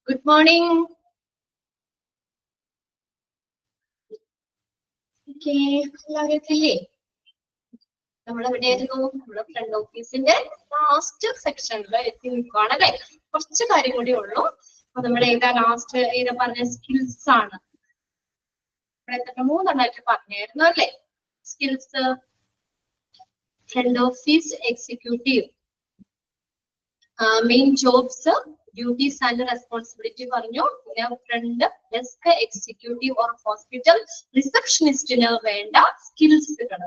Good morning. Okay, എല്ലാവരും നമ്മളെവിടെയായിരുന്നു? നമ്മുടെ front ഓഫീസിന്റെ ലാസ്റ്റ് സെക്ഷനിൽ എത്തി നിൽക്കുകയാണ് അല്ലെ. കുറച്ച് കാര്യം കൂടി ഉള്ളൂ. അപ്പൊ നമ്മൾ ഏതാ ലാസ്റ്റ് ഏതാ പറഞ്ഞ സ്കിൽസ് ആണ്. ഇവിടെ 3 പറഞ്ഞായിരുന്നു അല്ലെ. Skills, front office executive, main jobs, duties and responsibility പറഞ്ഞു. പിന്നെ front desk executive or hospital റിസപ്ഷനിസ്റ്റിന് വേണ്ട സ്കിൽസുകൾ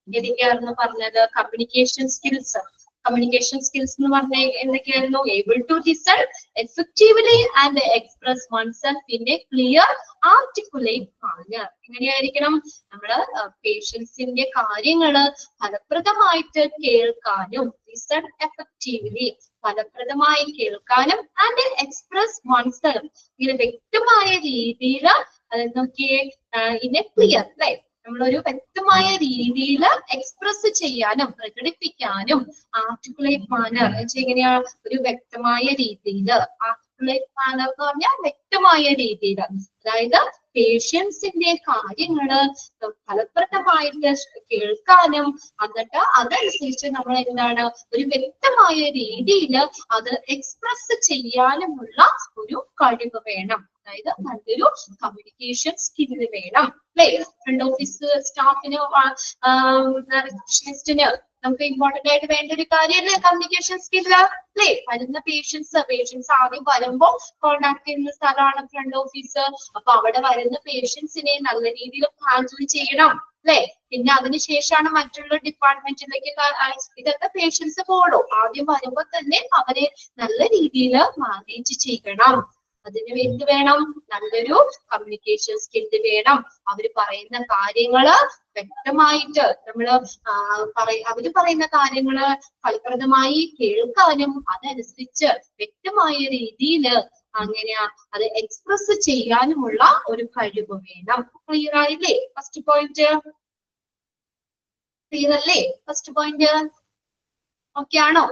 ഏതൊക്കെയായിരുന്നു പറഞ്ഞത്? Communication skills. കമ്മ്യൂണിക്കേഷൻ സ്കിൽസ് എന്ന് പറഞ്ഞാൽ എന്തൊക്കെയായിരുന്നു? Able to listen effectively and express oneself in a clear articulate manner. എങ്ങനെയായിരിക്കണം? നമ്മള് പേഷ്യൻസിന്റെ കാര്യങ്ങള് ഫലപ്രദമായിട്ട് കേൾക്കാനും, ലിസൺ എഫക്റ്റീവ്ലി ഫലപ്രദമായി കേൾക്കാനും, ആൻഡ് എക്സ്പ്രസ് വൺസെൽഫ് ഇങ്ങനെ വ്യക്തമായ രീതിയിൽ നോക്കിയേ ഇൻ എ ക്ലിയർ അല്ലെ, നമ്മളൊരു വ്യക്തമായ രീതിയിൽ എക്സ്പ്രസ് ചെയ്യാനും പ്രകടിപ്പിക്കാനും ആർട്ടിക്കുലേറ്റ് മാനർ എങ്ങനെയാ? ഒരു വ്യക്തമായ രീതിയിൽ. ആർട്ടിക്കുലേറ്റ് മാനർ എന്ന് പറഞ്ഞാൽ വ്യക്തമായ രീതിയിൽ, അതായത് പേഷ്യൻസിന്റെ കാര്യങ്ങള് ഫലപ്രദമായിട്ട് കേൾക്കാനും എന്നിട്ട് അതനുസരിച്ച് നമ്മൾ എന്താണ് ഒരു വ്യക്തമായ രീതിയിൽ അത് എക്സ്പ്രസ് ചെയ്യാനുമുള്ള ഒരു കഴിവ് വേണം. അതായത് നല്ലൊരു കമ്മ്യൂണിക്കേഷൻ സ്കില്ല് വേണം അല്ലെ. ഫ്രണ്ട് ഓഫീസ് സ്റ്റാഫിന്, റിസപ്ഷനിസ്റ്റിന് നമുക്ക് ഇമ്പോർട്ടന്റ് ആയിട്ട് വേണ്ട ഒരു കാര്യമല്ലേ കമ്മ്യൂണിക്കേഷൻ സ്കില്ല് അല്ലെ. വരുന്ന പേഷ്യൻസ് ആദ്യം വരുമ്പോ കോണ്ടാക്ട് ചെയ്യുന്ന സ്ഥലമാണ് ഫ്രണ്ട് ഓഫീസ്. അപ്പൊ അവിടെ വരുന്ന പേഷ്യൻസിനെ നല്ല രീതിയിൽ ഹാൻഡിൽ ചെയ്യണം അല്ലെ. പിന്നെ അതിനുശേഷമാണ് മറ്റുള്ള ഡിപ്പാർട്ട്മെന്റിലേക്ക് ഇതൊക്കെ പേഷ്യൻസ് പോളൂ. ആദ്യം വരുമ്പോ തന്നെ അവരെ നല്ല രീതിയിൽ മാനേജ് ചെയ്യണം. അതിന് വേണ്ടി വേണം നല്ലൊരു കമ്മ്യൂണിക്കേഷൻ സ്കില്ല് വേണം. അവര് പറയുന്ന കാര്യങ്ങള് വ്യക്തമായിട്ട് അവര് പറയുന്ന കാര്യങ്ങള് ഫലപ്രദമായി കേൾക്കാനും അതനുസരിച്ച് വ്യക്തമായ രീതിയിൽ അങ്ങനെയാ അത് എക്സ്പ്രസ് ചെയ്യാനുമുള്ള ഒരു കഴിവ് വേണം. ക്ലിയർ ആയില്ലേ? ഫസ്റ്റ് പോയിന്റ് ക്ലിയർ അല്ലേ? ഫസ്റ്റ് പോയിന്റ് ഓക്കെ ആണോ?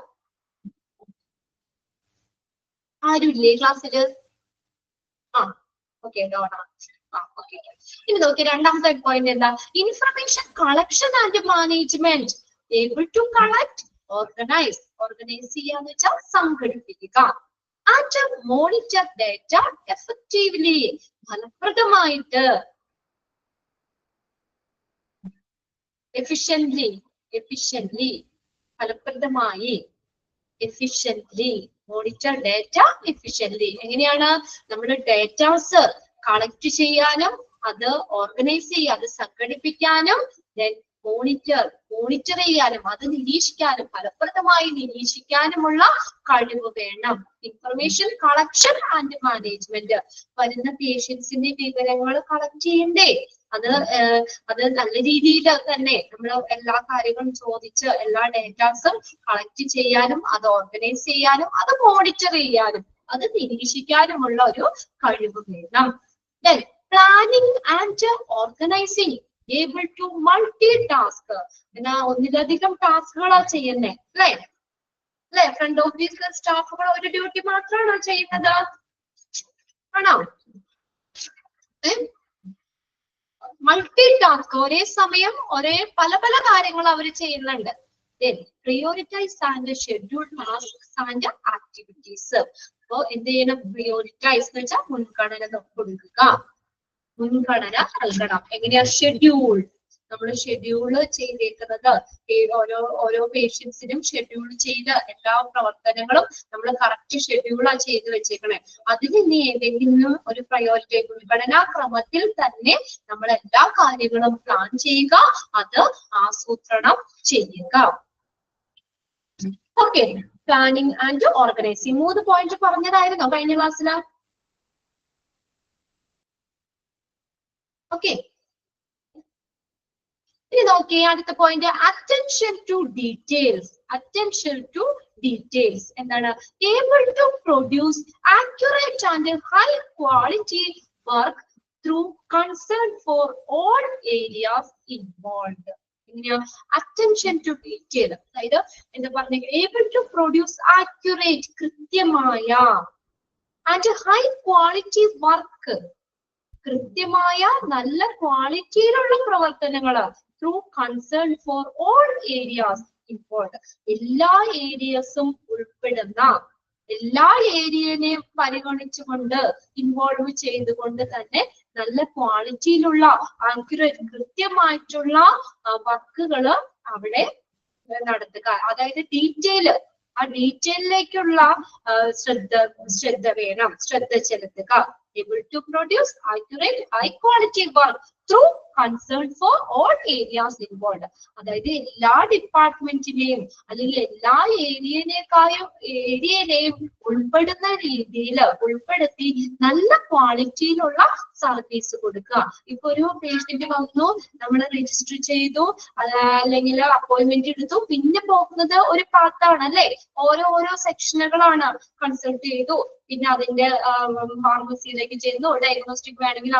ആരുമില്ലേ ക്ലാസ്സില്? ഓക്കെ ഡോണ. ഓക്കെ. ഇനി നോക്കി രണ്ടാമത്തെ പോയിന്റ് എന്താ? Information collection and management. Able to collect, organise ചെയ്യാന്ന് വെച്ചാൽ സംഘടിപ്പിക്കുക, ആൻഡ് മോണിറ്റർ ഡേറ്റ എഫക്റ്റീവ്ലി ഫലപ്രദമായിട്ട്, എഫിഷ്യന്റ്ലി ഫലപ്രദമായി, എഫിഷ്യന്റ്ലി മോണിറ്റർ ഡേറ്റ എഫിഷ്യന്റ്ലി. എങ്ങനെയാണ്? നമ്മൾ ഡേറ്റാസ് കളക്ട് ചെയ്യാനും അത് ഓർഗനൈസ് ചെയ്യാനും അത് സംഘടിപ്പിക്കാനും മോണിറ്റർ ചെയ്യാനും അത് നിരീക്ഷിക്കാനും ഫലപ്രദമായി നിരീക്ഷിക്കാനുമുള്ള കഴിവ് വേണം. Information collection and management. വരുന്ന പേഷ്യൻസിന്റെ വിവരങ്ങൾ കളക്ട് ചെയ്യണ്ടേ? അത് നല്ല രീതിയിൽ തന്നെ നമ്മൾ എല്ലാ കാര്യങ്ങളും ചോദിച്ച് എല്ലാ ഡേറ്റാസും കളക്ട് ചെയ്യാനും അത് ഓർഗനൈസ് ചെയ്യാനും അത് മോണിറ്റർ ചെയ്യാനും അത് നിരീക്ഷിക്കാനുമുള്ള ഒരു കഴിവ് വേണം. Planning and organising, able to multitask. എന്നാ ഒന്നിലധികം ടാസ്കുകളാ ചെയ്യുന്നേ അല്ലെ. ഫ്രണ്ട് ഓഫീസ് സ്റ്റാഫുകൾ ഒരു ഡ്യൂട്ടി മാത്രമാണോ ചെയ്യുന്നത്? ആണോ? മൾട്ടി ടാസ്ക്, ഒരേ സമയം പല കാര്യങ്ങൾ അവർ ചെയ്യുന്നുണ്ട്. Prioritise and schedule tasks and activities. അപ്പോ എന്ത് ചെയ്യണം? പ്രിയോറിറ്റൈസ് എന്ന് വെച്ചാൽ മുൻഗണന കൊടുക്കുക, മുൻഗണന നൽകണം. എങ്ങനെയാ? ഷെഡ്യൂൾ. നമ്മൾ ഷെഡ്യൂൾ ചെയ്തേക്കുന്നത് ഓരോ പേഷ്യൻസിനും ഷെഡ്യൂൾ ചെയ്ത് എല്ലാ പ്രവർത്തനങ്ങളും നമ്മൾ കറക്റ്റ് ഷെഡ്യൂളാ ചെയ്ത് വെച്ചേക്കണേ. അതിൽ ഇനി ഏതെങ്കിലും ഒരു പ്രയോറിറ്റി മുൻഗണനാ ക്രമത്തിൽ തന്നെ നമ്മൾ എല്ലാ കാര്യങ്ങളും പ്ലാൻ ചെയ്യുക, അത് ആസൂത്രണം ചെയ്യുക. Okay. Planning and organising 3 point പറഞ്ഞതായിരുന്നോ കഴിഞ്ഞ ക്ലാസ്സില്? ഓക്കെ. ഇനി നോക്കിയേ അടുത്ത point, attention to details. Attention to details എന്താണ്? Able to produce accurate and high quality work through concern for all areas involve. എങ്ങനെയാ? അറ്റൻഷൻ ടു ഡീറ്റെയിൽ, അതായത് എന്താ പറഞ്ഞ? ഏബിൾ ടു പ്രൊഡ്യൂസ് ആക്യുറേറ്റ്, കൃത്യമായ, ആൻഡ് ഹൈ ക്വാളിറ്റി വർക്ക്, കൃത്യമായ നല്ല ക്വാളിറ്റിയിലുള്ള പ്രവർത്തനങ്ങള് through concern for all areas involve, എല്ലാ ഏരിയസും ഉൾപ്പെടുന്ന, എല്ലാ ഏരിയനെയും പരിഗണിച്ചുകൊണ്ട് ഇൻവോൾവ് ചെയ്തുകൊണ്ട് തന്നെ നല്ല ക്വാളിറ്റിയിലുള്ള ആക്യുറേറ്റ് കൃത്യമായിട്ടുള്ള വർക്കുകള് അവിടെ നടത്തുക. അതായത് ഡീറ്റെയില്, ആ ഡീറ്റെയിലേക്കുള്ള ശ്രദ്ധ വേണം, ശ്രദ്ധ ചെലുത്തുക. Able to produce accurate high quality work through concern for all areas involved. അതായത് എല്ലാ ഡിപ്പാർട്ട്മെന്റിനെയും അല്ലെങ്കിൽ എല്ലാ ഏരിയയിലെയും ഉൾപ്പെടുന്ന രീതിയിൽ ഉൾപ്പെടുത്തി നല്ല ക്വാളിറ്റിയിലുള്ള സർവീസ് കൊടുക്കുക. ഇപ്പൊ ഒരു പേഷ്യന്റ് വന്നു, നമ്മൾ രജിസ്റ്റർ ചെയ്തു, അല്ലെങ്കിൽ അപ്പോയിന്റ്മെന്റ് എടുത്തു, പിന്നെ പോകുന്നത് ഒരു പാത്താണ് അല്ലെ, ഓരോ സെക്ഷനുകളാണ്. കൺസൾട്ട് ചെയ്തു, പിന്നെ അതിന്റെ ഫാർമസിയിലേക്ക് ചെന്നു, ഡയഗ്നോസ്റ്റിക് വേണമെങ്കിൽ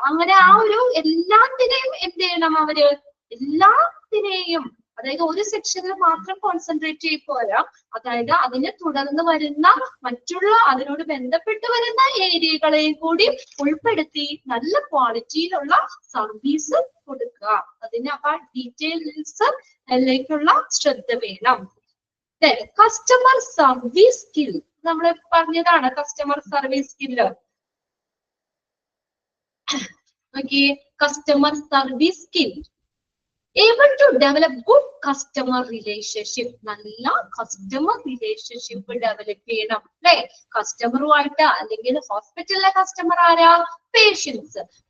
അങ്ങനെ ആ ഒരു എല്ലാത്തിനെയും എന്ത് ചെയ്യണം അവര്, എല്ലാത്തിനെയും, അതായത് ഒരു സെക്ഷനിൽ മാത്രം കോൺസെൻട്രേറ്റ് ചെയ്ത് പോരാ, അതായത് അതിനെ തുടർന്ന് വരുന്ന മറ്റുള്ള അതിനോട് ബന്ധപ്പെട്ട് വരുന്ന ഏരിയകളെയും കൂടി ഉൾപ്പെടുത്തി നല്ല ക്വാളിറ്റിയിലുള്ള സർവീസ് കൊടുക്കുക. അതിന് അപ്പൊ ഡീറ്റെയിൽസിലേക്കുള്ള ശ്രദ്ധ വേണം. കസ്റ്റമർ സർവീസ് സ്കിൽ, നമ്മൾ പറഞ്ഞതാണ് customer service skill. Okay, customer service skill able to develop good customer relationship, നല്ല കസ്റ്റമർ റിലേഷൻഷിപ്പ് ഡെവലപ്പ് ചെയ്യണം അല്ലെ. കസ്റ്റമറുമായിട്ട്, അല്ലെങ്കിൽ ഹോസ്പിറ്റലിലെ കസ്റ്റമർ ആരാ,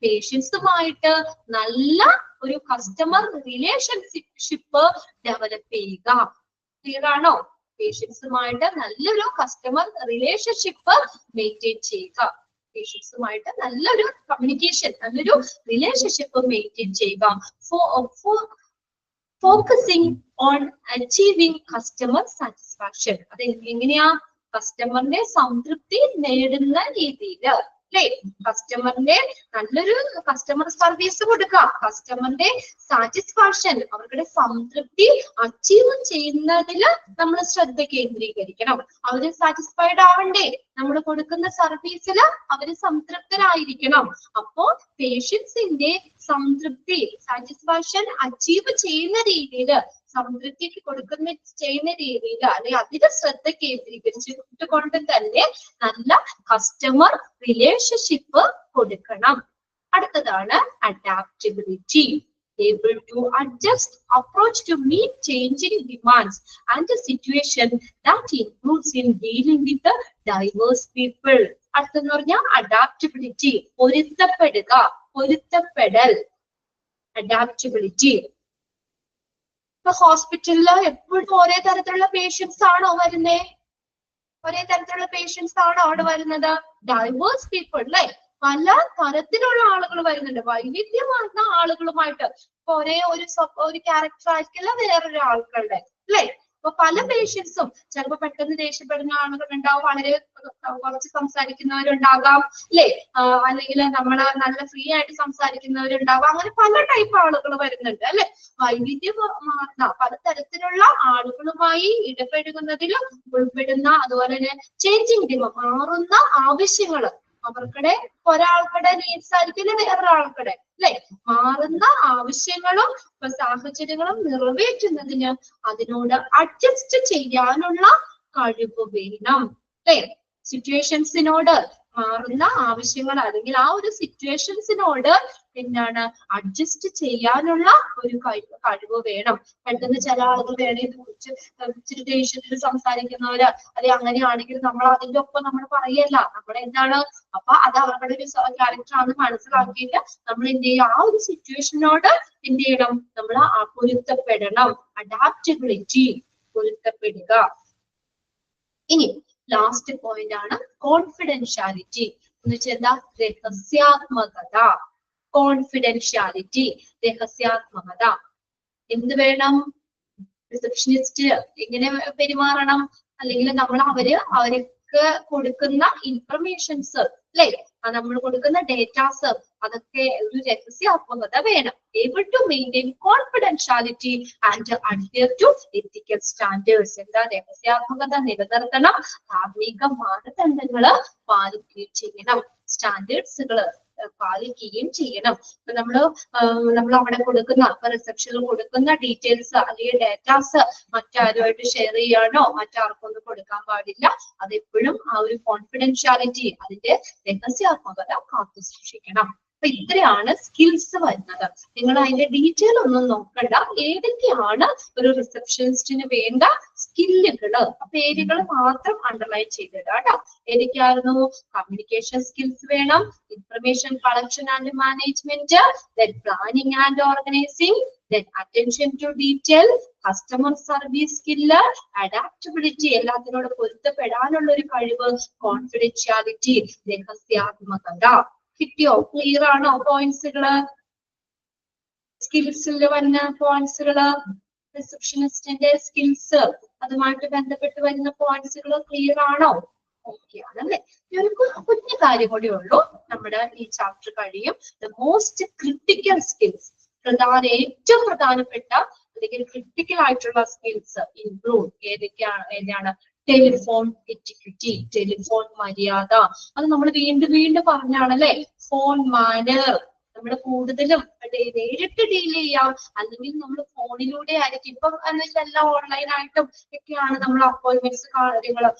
പേഷ്യൻസുമായിട്ട് നല്ല ഒരു കസ്റ്റമർ റിലേഷൻഷിപ്പ് ഡെവലപ്പ് ചെയ്യുക. ക്ലിയർ ആണോ? പേഷ്യൻസുമായിട്ട് നല്ലൊരു കസ്റ്റമർ റിലേഷൻഷിപ്പ് മെയിൻറ്റെയിൻ ചെയ്യുക, പേഷ്യൻസുമായിട്ട് നല്ലൊരു കമ്മ്യൂണിക്കേഷൻ, നല്ലൊരു റിലേഷൻഷിപ്പ് മെയിൻറ്റെയിൻ ചെയ്യുക. Focusing on achieving customer satisfaction, അത് എങ്ങനെയാ, കസ്റ്റമറിന്റെ സംതൃപ്തി നേടുന്ന രീതിയിൽ അല്ലെ, കസ്റ്റമറിന്റെ നല്ലൊരു കസ്റ്റമർ സർവീസ് കൊടുക്കുക, കസ്റ്റമറിന്റെ സാറ്റിസ്ഫാക്ഷൻ, അവരുടെ സംതൃപ്തി അച്ചീവ് ചെയ്യുന്നതിൽ നമ്മൾ ശ്രദ്ധ കേന്ദ്രീകരിക്കണം. അവര് സാറ്റിസ്ഫൈഡ് ആവണ്ടേ, നമ്മൾ കൊടുക്കുന്ന സർവീസിൽ അവര് സംതൃപ്തരായിരിക്കണം. അപ്പോ പേഷ്യൻസിന്റെ സംതൃപ്തി, സാറ്റിസ്ഫാക്ഷൻ അച്ചീവ് ചെയ്യുന്ന രീതിയിൽ, സംതൃപ്തിക്ക് ചെയ്യുന്ന രീതിയിൽ, അല്ലെങ്കിൽ അതിന് ശ്രദ്ധ കേന്ദ്രീകരിച്ചുകൊണ്ട് കൊണ്ട് തന്നെ നല്ല കസ്റ്റമർ റിലേഷൻഷിപ്പ് കൊടുക്കണം. അടുത്തതാണ് adaptability. Able to adjust approach to meet changing demands and the situation that includes in dealing with the diverse people. അടുത്തെന്ന് പറഞ്ഞാൽ അഡാപ്റ്റബിലിറ്റി, പൊരുത്തപ്പെടൽ, അഡാപ്റ്റബിലിറ്റി. ഇപ്പൊ ഹോസ്പിറ്റലില് എപ്പോഴും ഒരേ തരത്തിലുള്ള പേഷ്യൻസ് ആണോ വരുന്നേ? ഒരേ തരത്തിലുള്ള പേഷ്യൻസ് ആണോ അവിടെ വരുന്നത്? ഡൈവേഴ്സ് പീപ്പിൾ അല്ലെ, പല തരത്തിലുള്ള ആളുകൾ വരുന്നുണ്ട്, വൈവിധ്യമാർന്ന ആളുകളുമായിട്ട്. ഇപ്പൊ ഒരേ ഒരു ക്യാരക്ടർ ആയിരിക്കില്ല വേറൊരു ആൾക്കാരുടെ അല്ലെ. അപ്പൊ പല പേഷ്യൻസും, ചിലപ്പോ പെട്ടെന്ന് ദേഷ്യപ്പെടുന്ന ആളുകൾ ഉണ്ടാവും, വളരെ കുറച്ച് സംസാരിക്കുന്നവരുണ്ടാകാം അല്ലെ, അല്ലെങ്കിൽ നമ്മള് നല്ല ഫ്രീ ആയിട്ട് സംസാരിക്കുന്നവരുണ്ടാവാം. അങ്ങനെ പല ടൈപ്പ് ആളുകൾ വരുന്നുണ്ട് അല്ലെ. വൈവിധ്യമാർന്ന പലതരത്തിലുള്ള ആളുകളുമായി ഇടപെടുന്നതിലും ഉൾപ്പെടുന്ന, അതുപോലെ തന്നെ ചേഞ്ചിങ് ഡിമാൻഡ്, മാറുന്ന ആവശ്യങ്ങള്, അവർക്കിടെ ഒരാൾക്കിടെ നീഡ്സ് ആയിരിക്കില്ല വേറൊരാൾക്കിടെ അല്ലെ, മാറുന്ന ആവശ്യങ്ങളും സാഹചര്യങ്ങളും നിറവേറ്റുന്നതിന് അതിനോട് അഡ്ജസ്റ്റ് ചെയ്യാനുള്ള കഴിവ് വേണം അല്ലെ. സിറ്റുവേഷൻസിനോട്, മാറുന്ന ആവശ്യങ്ങൾ അല്ലെങ്കിൽ ആ ഒരു സിറ്റുവേഷൻസിനോട് എന്താണ് അഡ്ജസ്റ്റ് ചെയ്യാനുള്ള ഒരു കഴിവ് വേണം. പെട്ടെന്ന് ചില ആളുകൾ വേണേത് കുറിച്ച് ഇച്ചിരി ദേഷ്യത്തിൽ സംസാരിക്കുന്നവര്, അല്ലെ അങ്ങനെയാണെങ്കിൽ നമ്മൾ അതിന്റെ ഒപ്പം നമ്മൾ പറയല്ല, നമ്മുടെ എന്താണ്, അപ്പൊ അത് അവരുടെ ഒരു ക്യാരക്ടർ ആണെന്ന് മനസ്സിലാക്കിയിട്ട് നമ്മൾ എന്ത് ചെയ്യും, ആ ഒരു സിറ്റുവേഷനോട് എന്ത് ചെയ്യണം, നമ്മൾ പൊരുത്തപ്പെടണം. അഡാപ്റ്റബിലിറ്റി, പൊരുത്തപ്പെടുക. ഇനി ലാസ്റ്റ് പോയിന്റ് ആണ് കോൺഫിഡൻഷ്യാലിറ്റി. എന്ന് വെച്ചാൽ എന്താ? രഹസ്യാത്മകത. കോൺഫിഡൻഷ്യാലിറ്റി, രഹസ്യാത്മകത. എന്ത് വേണം? റിസപ്ഷനിസ്റ്റ് എങ്ങനെ പെരുമാറണം, അല്ലെങ്കിൽ നമ്മൾ അവർക്ക് കൊടുക്കുന്ന ഇൻഫർമേഷൻസ് അല്ലെ, നമ്മൾ കൊടുക്കുന്ന ഡേറ്റാസ് അതൊക്കെ ഒരു രഹസ്യാത്മകത വേണം. Able to maintain confidentiality and adhere to ethical standards. എന്താ? രഹസ്യാത്മകത നിലനിർത്തണം, ധാർമ്മിക മാനദണ്ഡങ്ങള് പാലിക്കുകയും ചെയ്യണം, സ്റ്റാൻഡേർഡ്സുകള് പാലിക്കുകയും ചെയ്യണം. ഇപ്പൊ നമ്മൾ അവിടെ കൊടുക്കുന്ന റിസപ്ഷനിൽ കൊടുക്കുന്ന ഡീറ്റെയിൽസ് അല്ലെങ്കിൽ ഡേറ്റാസ് മറ്റാരുമായിട്ട് ഷെയർ ചെയ്യാനോ മറ്റാർക്കൊന്നും കൊടുക്കാൻ പാടില്ല. അതെപ്പോഴും ആ ഒരു കോൺഫിഡൻഷ്യാലിറ്റി, അതിന്റെ രഹസ്യാത്മകത കാത്തു സൂക്ഷിക്കണം. അപ്പൊ ഇത്രയാണ് സ്കിൽസ് വരുന്നത്. നിങ്ങൾ അതിന്റെ ഡീറ്റെയിൽ ഒന്നും നോക്കണ്ട. ഏതൊക്കെയാണ് ഒരു റിസപ്ഷനിസ്റ്റിന് വേണ്ട സ്കില്ലുകള്, പേരുകൾ മാത്രം അണ്ടർലൈൻ ചെയ്തിടാം കേട്ടോ. ഏതൊക്കെയായിരുന്നു? കമ്മ്യൂണിക്കേഷൻ സ്കിൽസ് വേണം, information collection and management, then planning and organizing, then attention to detail, customer service skill, adaptability, എല്ലാത്തിനോട് പൊരുത്തപ്പെടാനുള്ള ഒരു കഴിവ്, കോൺഫിഡൻഷ്യാലിറ്റി, രഹസ്യാത്മകത. കിട്ടിയോ? ക്ലിയർ ആണോ പോയിന്റ്സുകള്? സ്കിൽസിൽ വരുന്ന പോയിന്റ്സുകള്, റിസപ്ഷനിസ്റ്റിന്റെ സ്കിൽസ് അതുമായിട്ട് ബന്ധപ്പെട്ട് വരുന്ന പോയിന്റ്സുകൾ ക്ലിയർ ആണോ? ഓക്കെ ആണല്ലേ. ഒരു കുഞ്ഞു കാര്യം കൂടി ഉള്ളൂ, നമ്മുടെ ഈ ചാപ്റ്റർ കഴിയും. ദ മോസ്റ്റ് ക്രിട്ടിക്കൽ സ്കിൽസ്, ഏറ്റവും പ്രധാനപ്പെട്ട അല്ലെങ്കിൽ ക്രിട്ടിക്കൽ ആയിട്ടുള്ള സ്കിൽസ് ഇൻക്ലൂഡ് ഏതാണ്? ടെലിഫോൺ എറ്റിക്വിറ്റി, ടെലിഫോൺ മര്യാദ. അത് നമ്മൾ വീണ്ടും വീണ്ടും പറഞ്ഞാണല്ലേ. ഫോൺ മാനർ, നമ്മൾ കൂടുതലും നേരിട്ട് ഡീൽ ചെയ്യാം, അല്ലെങ്കിൽ നമ്മൾ ഫോണിലൂടെ ആയിരിക്കും. ഇപ്പം എല്ലാം ഓൺലൈൻ ആയിട്ടും ഒക്കെയാണ് നമ്മൾ അപ്പോയിന്റ്മെന്റ്സ് കാര്യങ്ങള്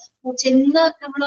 ചെന്ന് നമ്മൾ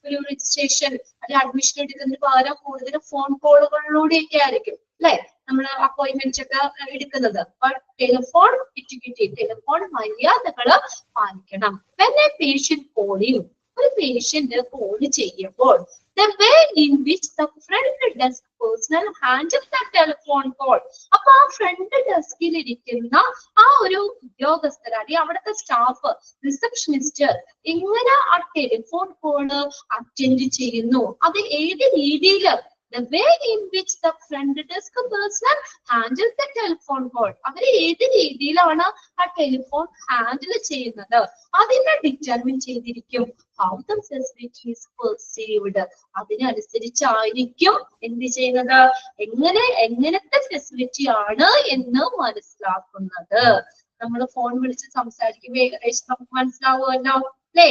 ഒരു രജിസ്ട്രേഷൻ അല്ലെങ്കിൽ അഡ്മിഷൻ എടുക്കുന്നതിന് പകരം കൂടുതലും ഫോൺ കോളുകളിലൂടെയൊക്കെ ആയിരിക്കും അല്ലെ നമ്മൾ അപ്പോയിന്റ്മെന്റ് ഒക്കെ എടുക്കുന്നത്. അപ്പൊ ടെലിഫോൺ എറ്റിക്വിറ്റി, ടെലിഫോൺ മര്യാദകള് പാലിക്കണം. when a patient calling, ഒരു പേഷ്യന്റ് കോൾ ചെയ്യുമ്പോൾ the way in which the front desk personnel handles the telephone call, അപ്പൊ ആ ഫ്രണ്ട് ഡെസ്കിൽ ഇരിക്കുന്ന ആ ഒരു ഉദ്യോഗസ്ഥർ അല്ലെങ്കിൽ അവിടുത്തെ സ്റ്റാഫ് റിസപ്ഷനിസ്റ്റ് എങ്ങനെ ആ ടെലിഫോൺ കോള് അറ്റൻഡ് ചെയ്യുന്നു, അത് ഏത് രീതിയിൽ, the way in which the front desk personnel handles the telephone call, അവര് ഏത് രീതിയിലാണ് ആ ടെലിഫോൺ ഹാൻഡിൽ ചെയ്യുന്നത്, അതിനെ ഡിറ്റർമിൻ ചെയ്തിരിക്കും how the facility is perceived. അതിനനുസരിച്ചായിരിക്കും എന്ത് ചെയ്യുന്നത്, എങ്ങനത്തെ ഫെസിലിറ്റി ആണ് എന്ന് മനസ്സിലാക്കുന്നത്. നമ്മൾ ഫോൺ വിളിച്ച് സംസാരിക്കുമ്പോൾ ഏകദേശം നമുക്ക് മനസ്സിലാവുമല്ലോ അല്ലേ.